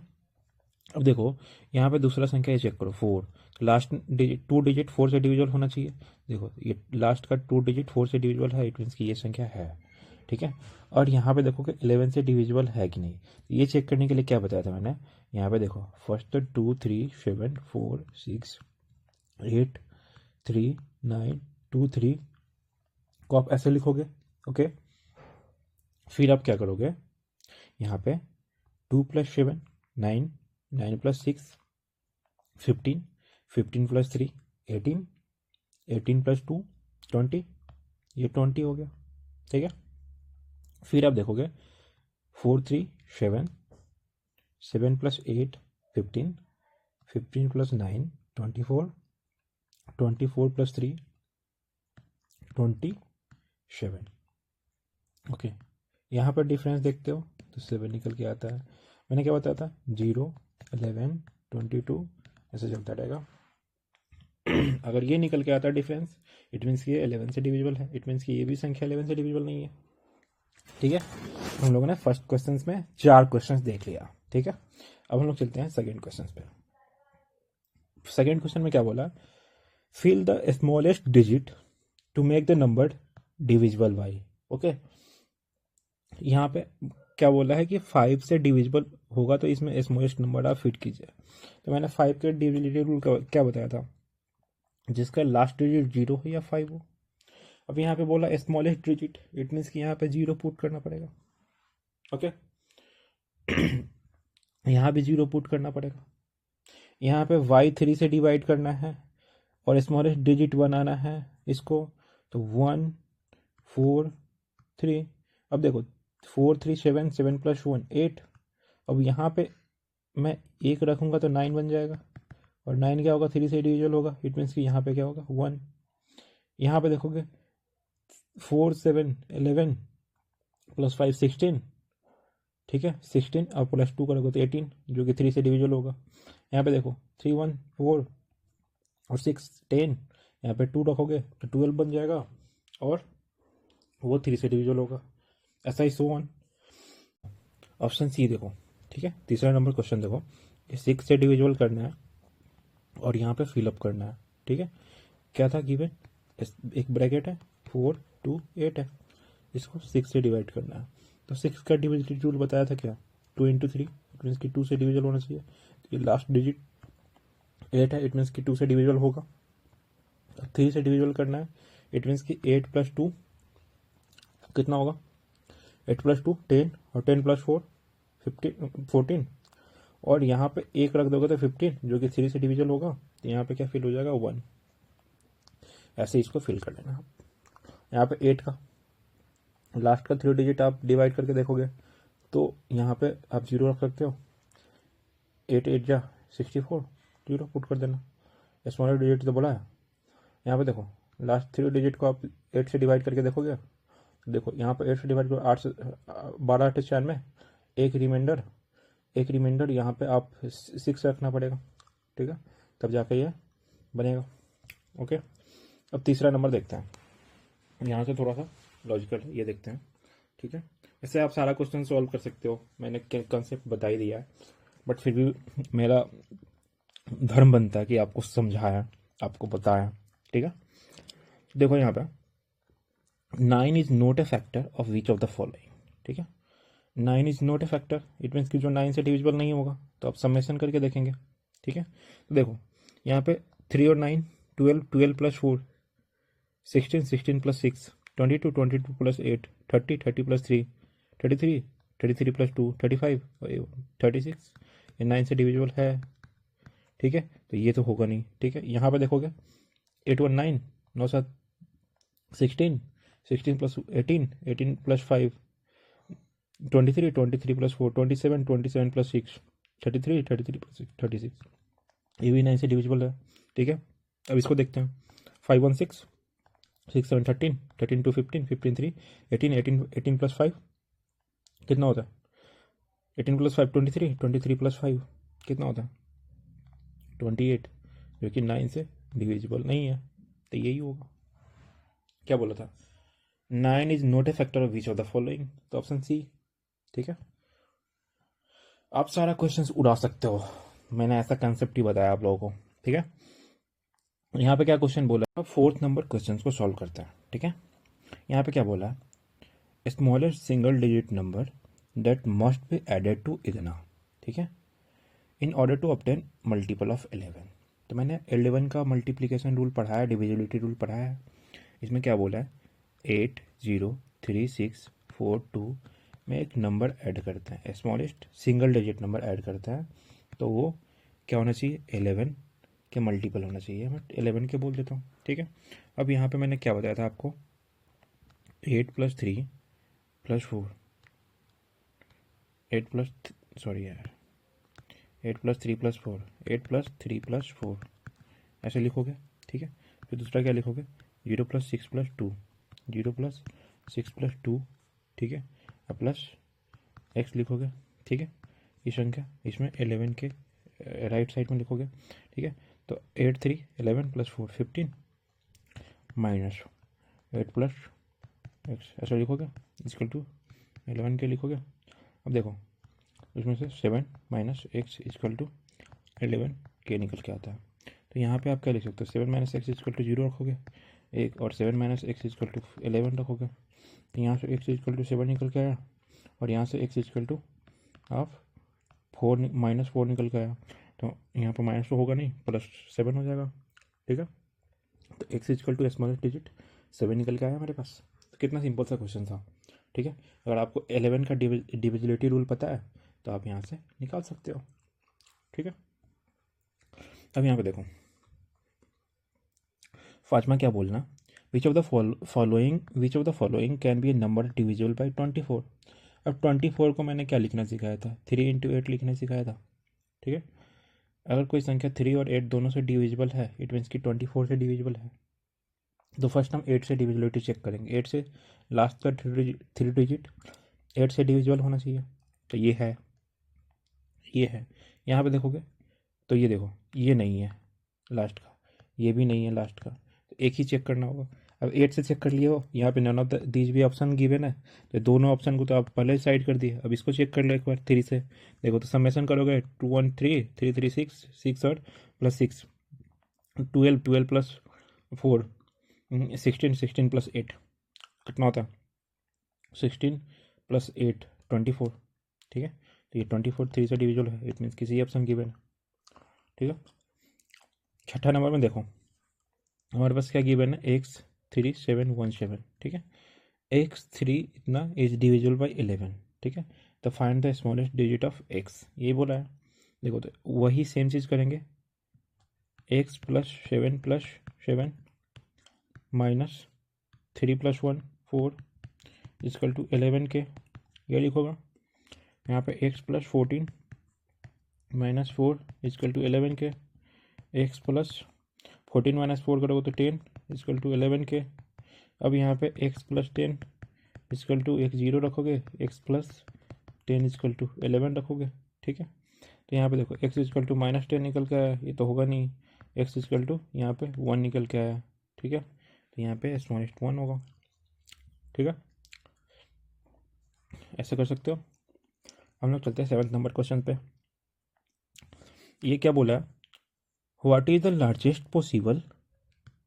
अब देखो यहाँ पे दूसरा संख्या ये चेक करो 4, लास्ट डिजिट 2 डिजिट 4 से डिविजिबल होना चाहिए। देखो ये लास्ट का 2 डिजिट 4 से डिविजिबल है, इट मीन्स कि ये संख्या है। ठीक है, और यहाँ पे देखो कि 11 से डिविजिबल है कि नहीं, ये चेक करने के लिए क्या बताया था मैंने, यहाँ पे देखो फर्स्ट तो 2 3 7 4 6 8 3 9 2 3 को आप ऐसे लिखोगे। ओके, फिर आप क्या करोगे, यहाँ पे 2 + 7 9, 9 + 6 15, 15 + 3 18, 18 + 2 20, ये 20 हो गया। ठीक है, फिर आप देखोगे 4 3 7, 7 + 8 15, 15 + 9 24, 24 + 3 27। ओके, यहाँ पर डिफरेंस देखते हो तो 7 निकल के आता है। मैंने क्या बताया था, 0 11 22 ऐसे चलता रहेगा। अगर ये निकल के आता है डिफरेंस, इट मीन्स कि ये 11 से डिविजिबल है, इट मीन्स कि ये भी संख्या 11 से डिविजिबल नहीं है। ठीक है, हम लोगों ने फर्स्ट क्वेश्चन में 4 क्वेश्चन देख लिया। ठीक है, अब हम लोग चलते हैं सेकेंड क्वेश्चन पे। सेकेंड क्वेश्चन में क्या बोला, fill the smallest digit to make the number divisible by. Okay, यहाँ पे क्या बोला है कि 5 से डिविजिबल होगा तो इसमें स्मॉलेस्ट नंबर आप फिट कीजिए। तो मैंने 5 के डिविजिबिलिटी रूल क्या बताया था, जिसका लास्ट डिजिट 0 हो या 5 हो। अब यहाँ पे बोला स्मॉलेस्ट डिजिट, इट मीन्स कि यहाँ पे 0 पुट करना पड़ेगा। ओके, यहाँ भी 0 पुट करना पड़ेगा। यहाँ पे y3 से डिवाइड करना है और स्मॉलेस्ट डिजिट बनाना है इसको, तो 1 4 3। अब देखो 4 3 7, 7 + 1 8। अब यहाँ पे मैं 1 रखूँगा तो 9 बन जाएगा, और 9 क्या होगा, 3 से डिविजिबल होगा, इट मीन्स कि यहाँ पे क्या होगा 1। यहाँ पे देखोगे 4 7 11 + 5 16। ठीक है, 16 और +2 करोगे तो 18, जो कि 3 से डिविजिबल होगा। यहाँ पे देखो 3 1 4 और 6 10, यहाँ पे 2 रखोगे तो 12 बन जाएगा, और वो 3 से डिविजिबल होगा। ऐसा ही सो ऑन। ऑप्शन सी देखो। ठीक है, तीसरा नंबर क्वेश्चन देखो, 6 से डिविजिबल करना है और यहाँ पे फिलअप करना है। ठीक है, क्या था गिवन, एक ब्रैकेट है 4 2 8 है, इसको 6 से डिवाइड करना है। तो 6 का डिविजिबिलिटी रूल बताया था क्या, 2 × 3, इट मीन्स कि 2 से डिविजिबल होना चाहिए। तो ये लास्ट डिजिट 8 है, इट मीन्स कि 2 से डिविजिबल होगा। 3 से डिविजिबल करना है, इट मीन्स कि 8 + 2 कितना होगा, 8 + 2 10, और 10 + 4 14, और यहाँ पे 1 रख दोगे तो 15, जो कि 3 से डिविजिबल होगा। तो यहाँ पे क्या फिल हो जाएगा 1। ऐसे इसको फिल कर लेना। यहाँ पे 8 का लास्ट का 3 डिजिट आप डिवाइड करके देखोगे तो यहाँ पे आप 0 रख सकते हो, 8 8 जा 64, 0 पुट कर देना। स्मॉलर डिजिट तो बोला है। यहाँ पे देखो लास्ट 3 डिजिट को आप 8 से डिवाइड करके देखोगे, देखो यहाँ पे 8 से डिवाइड करो, 8 से 12 8 96, एक रिमाइंडर यहाँ पे आप 6 रखना पड़ेगा। ठीक है, तब जाके ये बनेगा। ओके, अब तीसरा नंबर देखते हैं, यहाँ से थोड़ा सा लॉजिकल ये देखते हैं। ठीक है, ऐसे आप सारा क्वेश्चन सॉल्व कर सकते हो, मैंने कंसेप्ट बता ही दिया है, बट फिर भी मेरा धर्म बनता है कि आपको समझाया, आपको बताया। ठीक है, देखो यहाँ पे 9 is not a factor of which of the following. ठीक है, 9 is not a factor, it means कि जो 9 से डिविजिबल नहीं होगा, तो आप समेशन करके देखेंगे। ठीक है, तो देखो यहाँ पे 3 और 9 12, 12 + 4 16, 16 + 6 22, 22 + 8 30, 30 + 3 33, 33 + 2 35 36, ये 9 से डिविजिबल है। ठीक है, तो ये तो होगा नहीं। ठीक है, यहाँ पे देखोगे 8 1 9 9 7 16, 16 + 18 18 + 5 23, 23 + 4 27, 27 + 6 33, 33 + 6 36, ये भी 9 से डिविजिबल है। ठीक है, अब इसको देखते हैं 5 1 6 6 7 13 13 2 15 15 3 18 18 18 + 5 कितना होता है, 18 + 5 23 23 + 5 कितना होता है 28, जो कि 9 से डिविजिबल नहीं है, तो यही होगा। क्या बोला था, 9 is not a factor of which of the following, तो ऑप्शन सी। ठीक है, आप सारा क्वेश्चंस उड़ा सकते हो, मैंने ऐसा कंसेप्ट ही बताया आप लोगों को। ठीक है, यहाँ पे क्या क्वेश्चन बोला है, फोर्थ नंबर क्वेश्चन को सॉल्व करते हैं। ठीक है, यहाँ पे क्या बोला है, smallest single digit number that must be added to इतना। ठीक है, in order to obtain multiple of 11। तो मैंने 11 का मल्टीप्लीकेशन रूल पढ़ा है, डिविजिबिलिटी रूल पढ़ा है। इसमें क्या बोला है, 8 0 3 6 4 2 में एक नंबर ऐड करते हैं, smallest single digit number add करते हैं, तो वो क्या होना चाहिए, 11 के मल्टीपल होना चाहिए। मैं 11 के बोल देता हूँ। ठीक है, अब यहाँ पे मैंने क्या बताया था आपको, 8 + 3 + 4, 8 प्लस, सॉरी यार, 8 + 3 + 4, 8 + 3 + 4 ऐसे लिखोगे। ठीक है, फिर दूसरा क्या लिखोगे, 0 + 6 + 2, 0 + 6 + 2। ठीक है, अब प्लस एक्स लिखोगे। ठीक है, ये संख्या इसमें 11 के राइट साइड में लिखोगे। ठीक है, तो 8 3 11 + 4 15 माइनस 8 + एक्स ऐसा लिखोगे, इक्वल टू 11 के लिखोगे। अब देखो इसमें से 7 - x इक्वल टू 11 के निकल के आता है। तो यहाँ पे आप क्या लिख सकते हो, 7 - x इक्वल टू 0 रखोगे एक, और 7 - x इक्वल टू 11 रखोगे। तो यहाँ से x इक्वल टू 7 निकल के आया, और यहाँ से x इक्वल टू आप 4 -4 निकल के आया। तो यहाँ पर माइनस तो होगा नहीं, +7 हो जाएगा। ठीक है, तो x equal to smallest digit 7 निकल के आया मेरे पास। तो कितना सिंपल सा क्वेश्चन था। ठीक है, अगर आपको 11 का डिविजिबिलिटी रूल पता है तो आप यहाँ से निकाल सकते हो। ठीक है, अब यहाँ पे देखो, फातिमा क्या बोलना, which of the following can be A number divisible by 24। अब 24 को मैंने क्या लिखना सिखाया था, 3 × 8 लिखना सिखाया था। ठीक है, अगर कोई संख्या 3 और 8 दोनों से डिविजिबल है, इट मीन्स कि 24 से डिविजिबल है। तो फर्स्ट हम 8 से डिविजिबिलिटी चेक करेंगे, 8 से लास्ट का 3 डिजिट 8 से डिविजिबल होना चाहिए। तो ये है, ये है। यहाँ पे देखोगे तो ये देखो, ये नहीं है लास्ट का, ये भी नहीं है लास्ट का, तो एक ही चेक करना होगा। अब 8 से चेक कर लिए हो, यहाँ पे नन ऑफ दीज भी ऑप्शन गिवन है, तो दोनों ऑप्शन को तो आप पहले साइड कर दिए। अब इसको चेक कर लो एक बार 3 से, देखो तो समेशन करोगे 2 1 3 3 3 6 6 और +6 12 12 + 4 16 16 + 8 कितना होता है, 16 + 8 24। ठीक है, तो ये 24 3 से डिविजिबल है, इट मीन्स किसी ऑप्शन गिवन है। ठीक है, छठा नंबर में देखो हमारे पास क्या गिवन है, x3717। ठीक है, x3 इतना इज डिविजिबल बाई 11। ठीक है, तो find the smallest digit of x, ये बोला है। देखो तो वही सेम चीज़ करेंगे, x + 7 + 7 - 3 + 1 4 इक्वल टू 11 के, ये लिखोगा। यहाँ पे x + 14 - 4 इक्वल टू 11 के, x + 14 - 4 करोगे तो 10 इक्वल टू 11 के। अब यहाँ पे x + 10 इक्वल टू एक 0 रखोगे, x + 10 इक्वल टू 11 रखोगे। ठीक है, तो यहाँ पे देखो x इक्वल टू -10 निकल के आया, ये तो होगा नहीं, x इक्वल टू यहाँ पे 1 निकल के आया। ठीक है, तो यहाँ पे स्मॉलेस्ट 1 होगा। ठीक है, ऐसे कर सकते हो। हम लोग चलते हैं 7th नंबर क्वेश्चन पे। ये क्या बोला है, what is the largest possible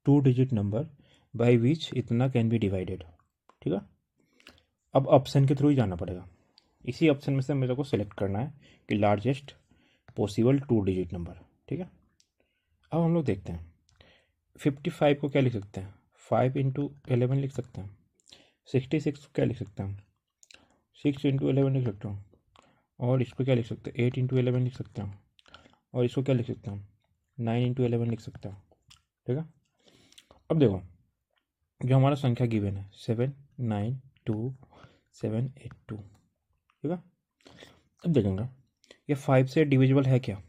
2 digit number by which इतना कैन बी डिवाइडेड। ठीक है, अब ऑप्शन के थ्रू ही जाना पड़ेगा, इसी ऑप्शन में से मेरे को सिलेक्ट करना है कि लार्जेस्ट पॉसिबल 2 डिजिट नंबर। ठीक है, अब हम लोग देखते हैं 55 को क्या लिख सकते हैं, 5 × 11 लिख सकते हैं। 66 को क्या लिख सकते हैं, 6 × 11 लिख सकते हैं। और इसको क्या लिख सकते हैं, 8 × 11 लिख सकते हैं। और इसको क्या लिख सकते हैं, 9 × 11 लिख सकते हैं। ठीक है, अब देखो जो हमारा संख्या गिवन है 7 9 2 7 8 2। ठीक है, अब देखेंगे ये 5 से डिविजिबल है क्या,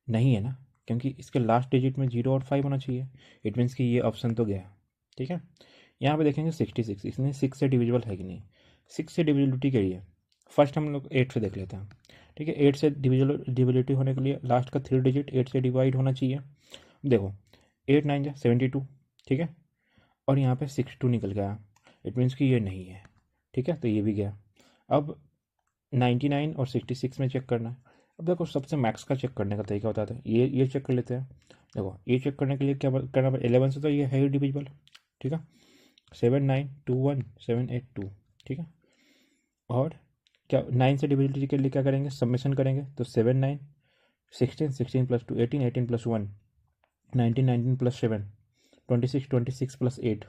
नहीं है ना, क्योंकि इसके लास्ट डिजिट में 0 और 5 होना चाहिए। इट मीन्स कि ये ऑप्शन तो गया। ठीक है, यहाँ पे देखेंगे 66, इसमें 6 से डिविजिबल है कि नहीं। 6 से डिविजिबिलिटी करी है, फर्स्ट हम लोग 8 से देख लेते हैं। ठीक है, 8 से डिविजिबिलिटी होने के लिए लास्ट का 3 डिजिट 8 से डिवाइड होना चाहिए। देखो 8 9 72। ठीक है, और यहाँ पे 62 निकल गया, इट मीन्स कि ये नहीं है। ठीक है, तो ये भी गया। अब 99 और 66 में चेक करना है। अब देखो सबसे मैक्स का चेक करने का तरीका बताते हैं, ये चेक कर लेते हैं। देखो ये चेक करने के लिए क्या करना पड़ेगा, 11 से तो ये है ही डिविजिबल। ठीक है, 7921 782। ठीक है, और क्या 9 से डिविजिबिलिटी के लिए क्या करेंगे, सबमिशन करेंगे। तो 7 9 16 16 + 2 18 18 + 1 19 19 + 7 26 26 + 8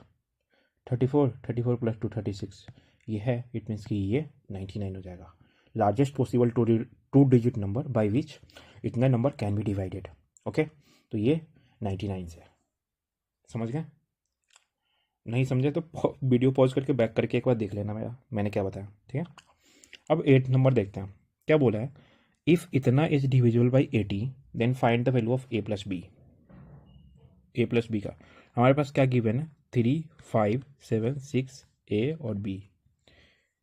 34 34 + 2 36। ये है, इट मीन्स कि ये 99 हो जाएगा। Largest possible two digit number by which इतना number can be divided. Okay, तो ये 99 से। समझ गए? नहीं समझे तो वीडियो पॉज करके बैक करके एक बार देख लेना मैंने क्या बताया। ठीक है, अब 8 नंबर देखते हैं। क्या बोला है, इफ़ इतना is divisible by 80 then find the value of a + b। a + b का हमारे पास क्या गिवन है, 3 5 7 6 a और b।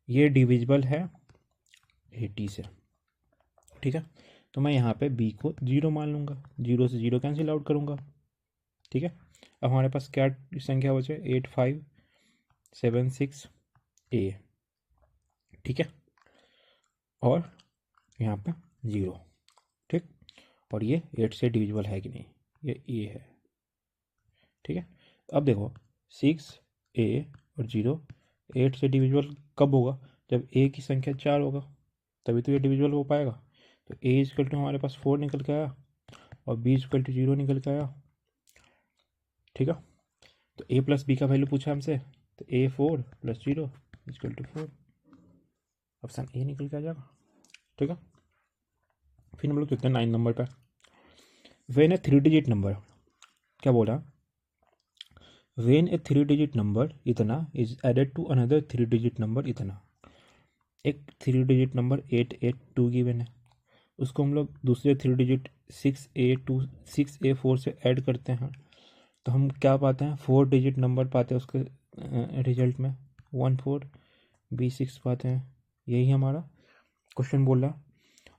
ये डिविजिबल है 80 से। ठीक है, तो मैं यहाँ पे b को 0 मान लूँगा, 0 से 0 कैंसिल आउट करूँगा। ठीक है, अब हमारे पास क्या संख्या बचे, 8 5 7 6 a। ठीक है, और यहाँ पे 0। ठीक, और ये 8 से डिविजिबल है कि नहीं, ये है। ठीक है, अब देखो 6a और 0 8 से डिविजिबल कब होगा, जब a की संख्या 4 होगा, तभी तो ये डिविजिबल हो पाएगा। तो a इक्वल टू हमारे पास 4 निकल के आया और b इक्वल टू 0 निकल के आया। ठीक है, तो a + b का वैल्यू पूछा हमसे, तो a 4 + 0 equal to 4। Option A निकल के आ जाएगा। ठीक है, फिर हम लोग देखते हैं 9 नंबर पर। वेन ए 3 डिजिट नंबर, क्या बोला, वेन ए 3 डिजिट नंबर इतना is added to another 3 digit number इतना। एक 3 डिजिट नंबर 882 गिवन है, उसको हम लोग दूसरे 3 डिजिट 6a2 6a4 से ऐड करते हैं, तो हम क्या पाते हैं, 4 डिजिट नंबर पाते हैं उसके रिजल्ट में, 14b6 पाते हैं। यही हमारा क्वेश्चन बोल रहा है।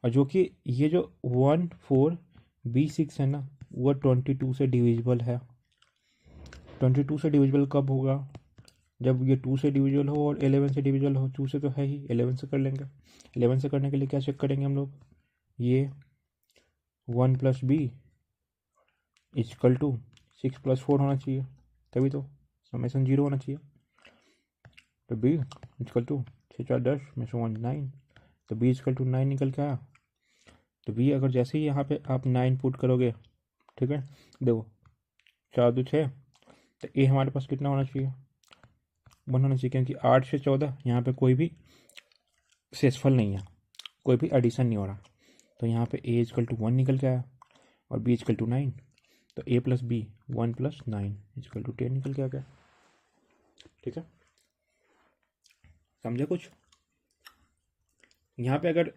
और जो कि ये जो 14b6 है ना, वो 22 से डिविजिबल है। 22 से डिविजिबल कब होगा, जब ये 2 से डिविजिबल हो और 11 से डिविजिबल हो। 2 से तो है ही, 11 से कर लेंगे। 11 से करने के लिए क्या चेक करेंगे हम लोग, ये 1 + b इक्वल टू 6 + 4 होना चाहिए, तभी तो समेसन 0 होना चाहिए। तो b इक्वल टू 6 4 10 में से 1 9, तो b इक्वल टू 9 निकल के आया। तो b अगर जैसे ही यहाँ पे आप 9 पुट करोगे, ठीक है, देखो 4 2 6, तो a हमारे पास कितना होना चाहिए, 1 होना चाहिए, क्योंकि 8 से 14 यहाँ पे कोई भी शेषफल नहीं है, कोई भी एडिशन नहीं हो रहा। तो यहाँ पे a इक्वल टू 1 निकल के आया और b इक्वल टू 9, तो a + b 1 + 9 इक्वल टू 10 निकल के आ गया। ठीक है, समझे कुछ? यहाँ पे अगर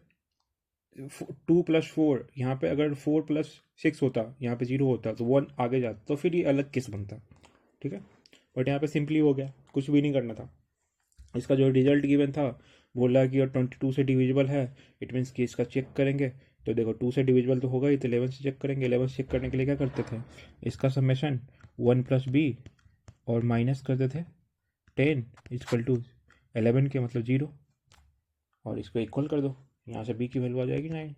2 + 4, यहाँ पे अगर 4 + 6 होता, यहाँ पे 0 होता, तो 1 आगे जाता, तो फिर ये अलग केस बनता। ठीक है, बट यहाँ पे सिंपली हो गया, कुछ भी नहीं करना था। इसका जो रिजल्ट गिवन था, बोल रहा है कि 22 से डिविजिबल है, इट मीन्स कि इसका चेक करेंगे। तो देखो 2 से डिविजिबल तो होगा ही, तो 11 से चेक करेंगे। 11 से चेक करने के लिए क्या करते थे, इसका समेशन 1 + b और माइनस करते थे 10 इक्वल टू 11 के मतलब 0, और इसको इक्वल कर दो, यहाँ से b की वैल्यू आ जाएगी 9।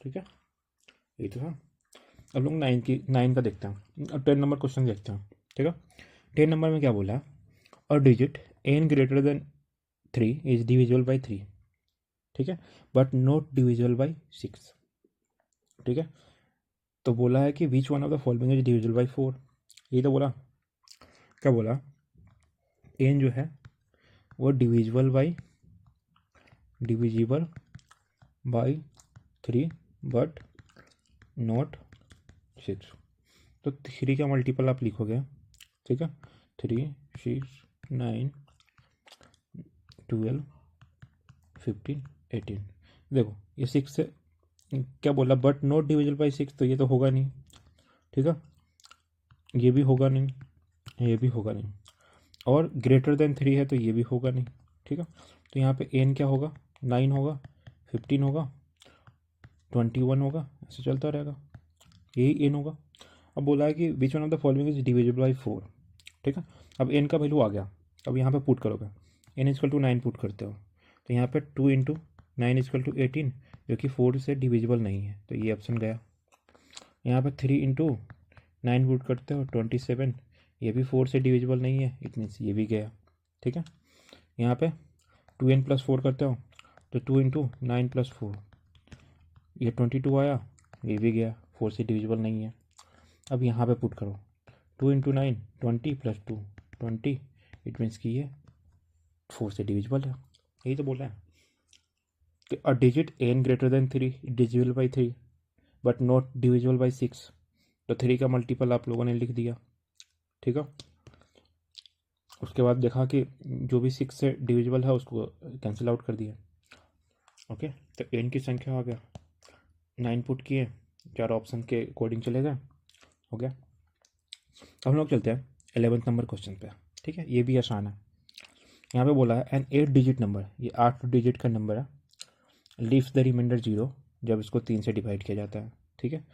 ठीक है, यही तो था। अब लोग 9 का देखते हैं। अब 10 नंबर क्वेश्चन देखते हैं। ठीक है, 10 नंबर में क्या बोला है, और digit n greater than 3 is divisible by 3। ठीक है, बट नॉट डिविजिबल बाई 6। ठीक है, तो बोला है कि which one of the following is divisible by 4। यही तो बोला। क्या बोला, n जो है वो डिविजिबल बाई 3 बट नॉट 6। तो 3 का मल्टीपल आप लिखोगे। ठीक है, 3 6 9 12 15 18। देखो ये 6 से क्या बोला, बट नॉट डिविजिबल बाई 6, तो ये तो होगा नहीं। ठीक है, ये भी होगा नहीं, ये भी होगा नहीं, और ग्रेटर देन 3 है तो ये भी होगा नहीं। ठीक है, तो यहाँ पे n क्या होगा, 9 होगा, 15 होगा, 21 होगा, ऐसे चलता रहेगा, यही n होगा। अब बोला है कि which one of the following is divisible by 4। ठीक है, अब एन का वैल्यू आ गया, अब यहाँ पे पुट करोगे, एन इजकल टू 9 पुट करते हो तो यहाँ पे 2 इंटू 9 इजकल टू 18, जो कि 4 से डिविजिबल नहीं है, तो ये ऑप्शन गया। यहाँ पे 3 इंटू 9 पुट करते हो 27, ये भी 4 से डिविजिबल नहीं है, इट मीन्स ये भी गया। ठीक है, यहाँ पे 2n प्लस 4 करते हो तो 2 इंटू 9 प्लस 4, ये 22 आया, ये भी गया, 4 से डिविजिबल नहीं है। अब यहाँ पे पुट करो 2 इंटू 9 20 प्लस 2 20, इट मीन्स कि ये 4 से डिविजिबल है। यही तो बोला है कि a digit n greater than 3 divisible by 3 but not divisible by 6, तो 3 का मल्टीपल आप लोगों ने लिख दिया। ठीक है, उसके बाद देखा कि जो भी 6 से डिविजिबल है उसको कैंसिल आउट कर दिया। ओके, तो n की संख्या आ गया, 9 पुट किए, 4 ऑप्शन के अकॉर्डिंग चले गए, हो गया। अब हम लोग चलते हैं 11th नंबर क्वेश्चन पे। ठीक है, ये भी आसान है। यहाँ पे बोला है एन 8 डिजिट नंबर, ये 8 डिजिट का नंबर है, लीव्स द रिमाइंडर 0 जब इसको 3 से डिवाइड किया जाता है। ठीक है,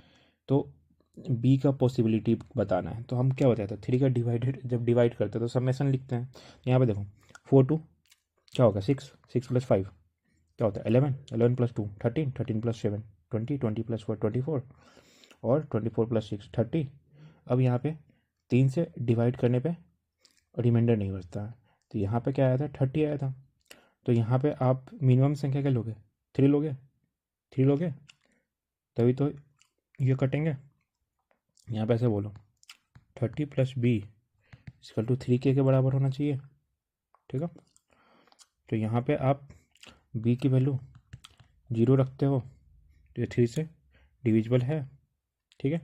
तो बी का पॉसिबिलिटी बताना है, तो हम क्या बताते हैं 3 का डिवाइडेड जब डिवाइड करते हैं तो समेशन लिखते हैं। यहाँ पे देखो 4 2 क्या होगा 6, 6 प्लस 5 क्या होता है 11, 11 प्लस 2 13, 13 प्लस 7 20, 20 प्लस 4 24, और 24 प्लस 6 30। अब यहाँ पे 3 से डिवाइड करने पे रिमाइंडर नहीं बचता है, तो यहाँ पे क्या आया था 30 आया था, तो यहाँ पे आप मिनिमम संख्या क्या लोगे 3 लोगे, 3 लोगे, तभी तो ये कटेंगे। यहाँ पे ऐसे बोलो 30 plus B equal to 3k के बराबर होना चाहिए। ठीक है, तो यहाँ पे आप b की वैल्यू 0 रखते हो तो ये 3 से डिविजिबल है। ठीक है,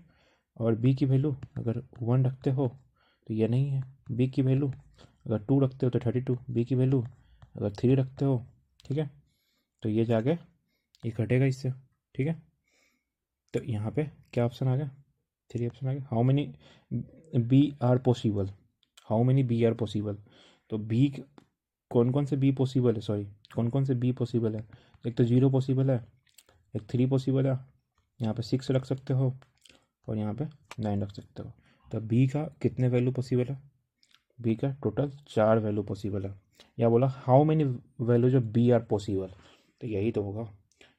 और b की वैल्यू अगर 1 रखते हो तो ये नहीं है, b की वैल्यू अगर 2 रखते हो तो 32, b की वैल्यू अगर 3 रखते हो, ठीक है, तो ये जाके ये घटेगा इससे। ठीक है, तो यहाँ पे क्या ऑप्शन आ गया 3 ऑप्शन आ गया। How many B are possible, how many B are possible, तो बी कौन कौन से बी पॉसिबल है, सॉरी कौन कौन से बी पॉसिबल है, एक तो 0 पॉसिबल है, एक 3 पॉसिबल है, यहाँ पे 6 रख सकते हो और यहाँ पे 9 रख सकते हो। तो बी का कितने वैल्यू पॉसिबल है, बी का टोटल 4 वैल्यू पॉसिबल है। या बोला how many values of B are possible, तो यही तो होगा।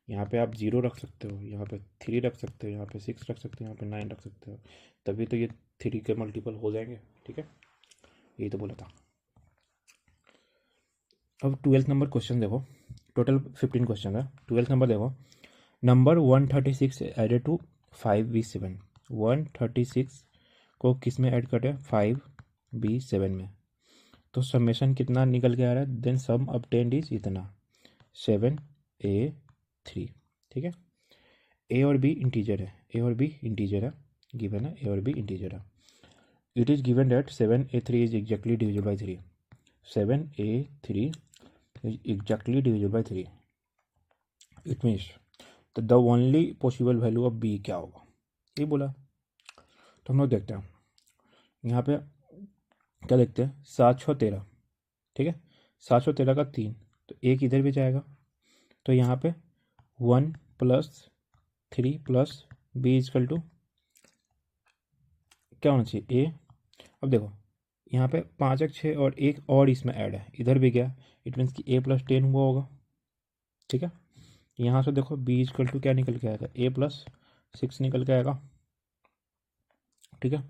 यहाँ पे आप 0 रख सकते हो, यहाँ पे 3 रख सकते हो, यहाँ पे 6 रख सकते हो, यहाँ पे 9 रख सकते हो, तभी तो ये 3 के मल्टीपल हो जाएंगे। ठीक है, यही तो बोला था। अब 12th नंबर क्वेश्चन देखो, टोटल 15 क्वेश्चन है। 12th नंबर देखो, नंबर 136 एडेड टू 5b7, 136 को किस में ऐड करें 5b7 में, तो समेशन कितना निकल के आ रहा है, देन सम ऑब्टेन्ड इज इतना 7a3। ठीक है, ए और बी इंटीजर है, ए और बी इंटीजर है, गिवन है ए और बी इंटीजर है। It is given that 7a3 is exactly divisible by 3, 7a3 is exactly divisible by 3, it means तो the only possible value of B क्या होगा, ये बोला। तो हम लोग देखते हैं यहाँ पे क्या देखते हैं 7 6 13। ठीक है, 7 6 13 का 3, तो एक इधर भी जाएगा, तो यहाँ पे 1 plus 3 plus B is equal to क्या होना चाहिए ए। अब देखो यहाँ पे 5 एक 6 और एक और इसमें ऐड है, इधर भी गया, इट मीन्स कि ए प्लस 10 हुआ होगा। ठीक है, यहाँ से देखो बी इजकल टू क्या निकल के आएगा ए प्लस 6 निकल के आएगा। ठीक है,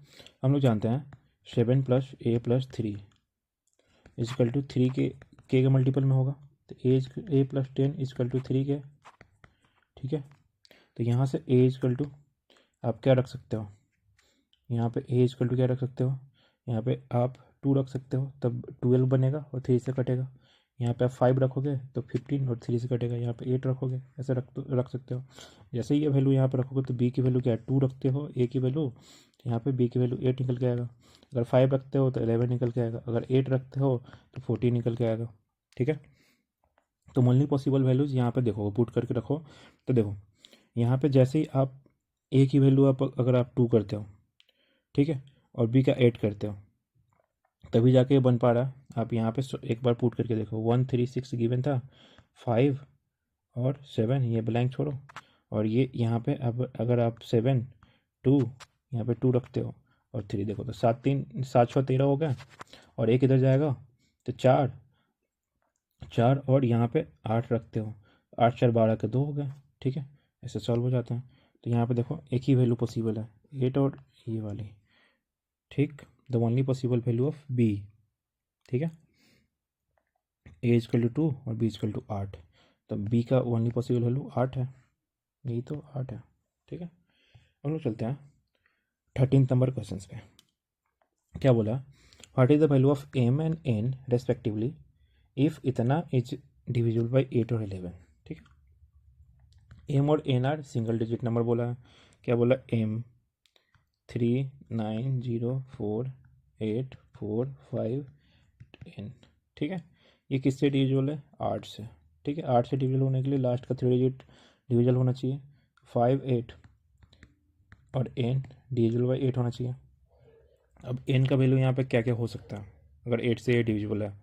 हम लोग जानते हैं 7 plus A plus 3 is equal to 3 के मल्टीपल में होगा, तो ए प्लस 10 इजकल टू 3 के। ठीक है, तो यहाँ से ए इजकल टू आप क्या रख सकते हो, यहाँ पे ए इजकल टू क्या रख सकते हो, यहाँ पे आप 2 रख सकते हो, तब 12 बनेगा और 3 से कटेगा। यहाँ पे आप 5 रखोगे तो 15 और 3 से कटेगा, यहाँ पे 8 रखोगे, ऐसे रख सकते हो। जैसे ही ये वैल्यू यहाँ पे रखोगे तो बी की वैल्यू क्या है 2 रखते हो, ए की वैल्यू, यहाँ पे बी की वैल्यू 8 निकल के आएगा। अगर 5 रखते हो तो 11 निकल के आएगा, अगर 8 रखते हो तो 14 निकल के आएगा। ठीक है, तो ओनली पॉसिबल वैल्यूज यहाँ पे देखो, पुट करके रखो, तो देखो यहाँ पे जैसे ही आप ए की वैल्यू आप अगर आप 2 करते हो, ठीक है, और बी का 8 करते हो, तभी जाके ये बन पा रहा है। आप यहाँ पे एक बार पुट करके देखो 1 3 6 गिवन था, 5 और 7 ये ब्लैंक छोड़ो, और ये यहाँ पे अब अगर आप 7 2 यहाँ पे 2 रखते हो और 3 देखो तो 7 6 13 हो गया, और एक इधर जाएगा तो 4 4 और यहाँ पे 8 रखते हो, 8 4 12 के 2 हो गए। ठीक है, ऐसे सॉल्व हो जाता है। तो यहाँ पे देखो एक ही वैल्यू पॉसिबल है, 8 और ये वाली। ठीक, the only possible value of B. ठीक है, ए इजकल टू 2 और बी इजकल टू 8। तो बी का ओनली पॉसिबल वैल्यू 8 है, यही तो 8 है। ठीक है, हम लोग चलते हैं 13 नंबर क्वेश्चन पे। क्या बोला, what is the value of M and N respectively if इतना इज डिविजिबल बाई 8 और 11। ठीक है, एम और N are single digit number बोला है। क्या बोला, एम 3 9 0 4 8 4 5 10। ठीक है, ये किससे डिविजिबल है, 8 से। ठीक है, 8 से डिविजिबल होने के लिए लास्ट का 3 डिजिट डिविजिबल होना चाहिए, 5 8 और एन डिविजिबल बाई 8 होना चाहिए। अब एन का वैल्यू यहाँ पे क्या क्या हो सकता है, अगर 8 से 8 डिविजिबल है,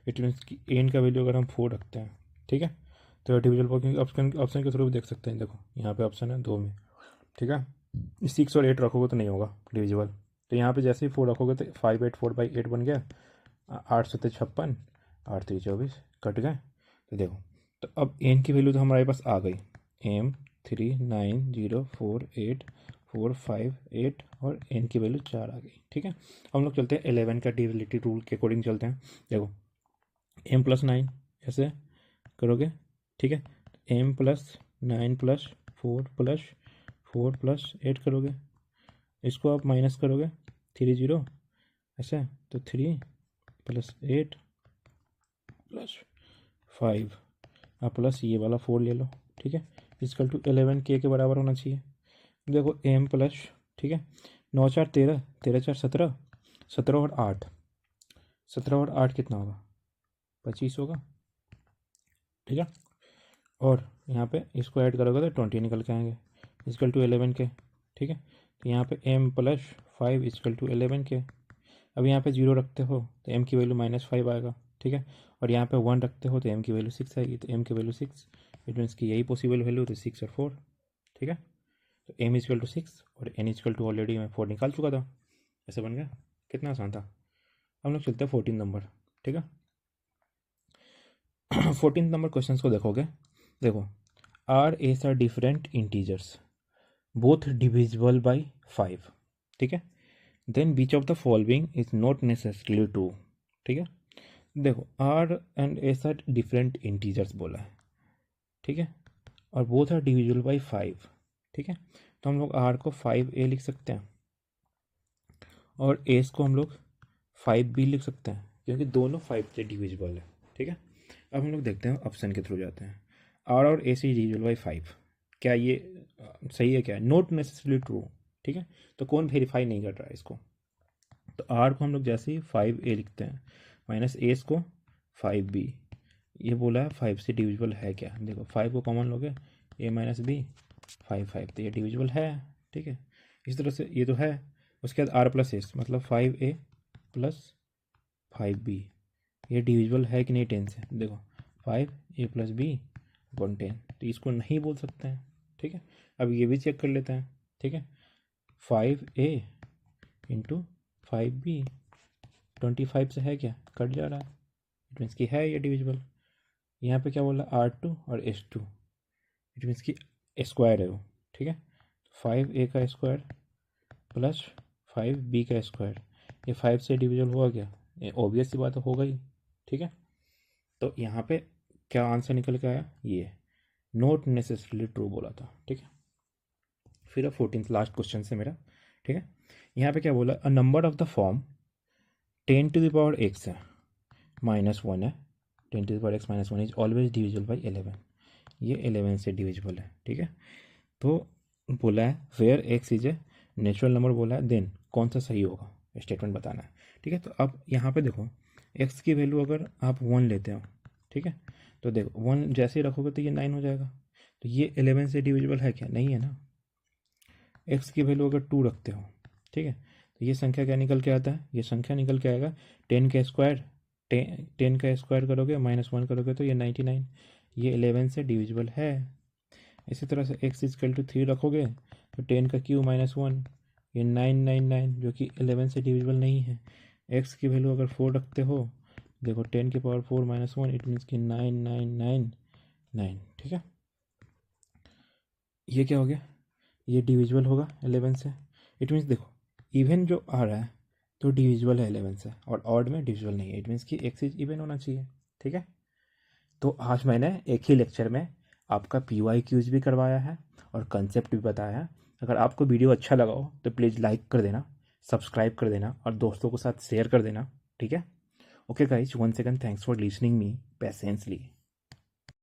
इट मीन्स कि एन का वैल्यू अगर हम 4 रखते हैं, ठीक है, तो डिविजिबल क्योंकि ऑप्शन के थ्रू भी देख सकते हैं। देखो यहाँ पे ऑप्शन है 2 में। ठीक है, 6 और 8 रखोगे तो नहीं होगा डिविजिबल, तो यहाँ पे जैसे ही 4 रखोगे तो 5 8 4 बाई 8 बन गया, 8 7 56 8 3 24 कट गए। तो देखो, तो अब एन की वैल्यू तो हमारे पास आ गई, एम 3 9 0 4 8 4 5 8 और एन की वैल्यू 4 आ गई। ठीक है, हम लोग चलते हैं 11 का डिविजिबिलिटी रूल के अकॉर्डिंग चलते हैं। देखो एम प्लस 9 ऐसे करोगे। ठीक है, एम प्लस 9 प्लस 4 प्लस 8 करोगे, इसको आप माइनस करोगे 3 0 ऐसे, तो 3 प्लस 8 प्लस 5 आप प्लस ये वाला 4 ले लो। ठीक है, इजकल टू 11 के बराबर होना चाहिए। देखो एम प्लस, ठीक है, 9 4 13 13 4 17 17 और 8 17 और 8 कितना होगा, 25 होगा। ठीक है, और यहाँ पे इसको ऐड करोगे तो 20 निकल के आएंगे, इजकल टू 11 के। ठीक है, तो यहाँ पे m प्लस 5 इजकल टू 11 के। अब यहाँ पे 0 रखते हो तो m की वैल्यू -5 आएगा। ठीक है, और यहाँ पे 1 रखते हो तो m की वैल्यू 6 आएगी, तो m की वैल्यू 6, इट मीन्स कि यही पॉसिबल वैल्यू, तो 6 और 4। ठीक है, तो m इजकल टू 6 और n इजकल टू ऑलरेडी मैं 4 निकाल चुका था, ऐसे बन गया। कितना आसान था। हम लोग चलते हैं 14 नंबर। ठीक है, 14 नंबर क्वेश्चन को देखोगे। देखो, R S are different integers both divisible by 5। ठीक है, then which of the following is not necessarily true. ठीक है, देखो R and S are different integers बोला है। ठीक है, और बोथ आर डिविजिबल बाई 5। ठीक है, तो हम लोग आर को 5a लिख सकते हैं और एस को हम लोग 5b लिख सकते हैं, क्योंकि दोनों 5 से डिविजिबल है। ठीक है, अब हम लोग देखते हैं, ऑप्शन के थ्रू जाते हैं। आर और ए से डिविजिबल बाई 5, क्या ये सही है, क्या है, नॉट नेसेसरली ट्रू। ठीक है, तो कौन वेरीफाई नहीं कर रहा है इसको। तो आर को हम लोग जैसे ही 5a लिखते हैं, माइनस एस को 5b, ये बोला है 5 से डिविजिबल है क्या। देखो 5 को कॉमन लोगे, a माइनस बी 5 5, तो ये डिविजिबल है। ठीक है, इस तरह से ये तो है। उसके बाद आर प्लस एस मतलब 5a प्लस 5b, ये डिविजिबल है कि नहीं 10 से। देखो 5a प्लस बी 110, तो इसको नहीं बोल सकते हैं। ठीक है, अब ये भी चेक कर लेते हैं। ठीक है, 5a इंटू 5b 25 से है क्या, कट जा रहा है, इट मीन्स कि है ये डिविजिबल। यहाँ पे क्या बोला, R2 और S2, इट मीन्स कि स्क्वायर है वो। ठीक है, 5a का स्क्वायर प्लस 5b का स्क्वायर, ये 5 से डिविजिबल हुआ क्या, ये ऑब्वियस सी बात होगा ही। ठीक है, तो यहाँ पे क्या आंसर निकल के आया, ये नॉट नेसेसरली ट्रू बोला था। ठीक है, फिर अब 14th लास्ट क्वेश्चन से मेरा। ठीक है, यहाँ पे क्या बोला, a number of the form 10 to the power x है -1 है, 10 to the power x -1 is always divisible by 11, ये 11 से डिविजिबल है। ठीक है, तो बोला है where x is a natural number बोला है, देन कौन सा सही होगा स्टेटमेंट बताना है। ठीक है, तो अब यहाँ पे देखो x की वैल्यू अगर आप 1 लेते हो, ठीक है, तो देखो 1 जैसे ही रखोगे तो ये 9 हो जाएगा, तो ये 11 से डिविजिबल है क्या, नहीं है ना। x की वैल्यू अगर 2 रखते हो, ठीक है, तो ये संख्या क्या निकल के आता है, ये संख्या निकल के आएगा 10 का स्क्वायर, 10 का स्क्वायर करोगे -1 करोगे तो ये 99, ये 11 से डिविजिबल है। इसी तरह से x इजकल टू 3 रखोगे तो 10 का क्यूब -1 ये 999 जो कि 11 से डिविजिबल नहीं है। एक्स की वैल्यू अगर 4 रखते हो, देखो 10 की पावर 4 माइनस 1, इट मीन्स कि 9999, ठीक है। ये क्या हो गया, ये डिविजिबल होगा 11 से, इट मीन्स देखो इवन जो आ रहा है तो डिविजिबल है 11 से, और ऑड में डिविजिबल नहीं है, इट मीन्स कि एक्स इज इवन होना चाहिए, ठीक है। तो आज मैंने एक ही लेक्चर में आपका PYQs भी करवाया है और कंसेप्ट भी बताया है। अगर आपको वीडियो अच्छा लगा हो तो प्लीज़ लाइक कर देना, सब्सक्राइब कर देना और दोस्तों के साथ शेयर कर देना, ठीक है। Okay guys, one second, thanks for listening me patiently.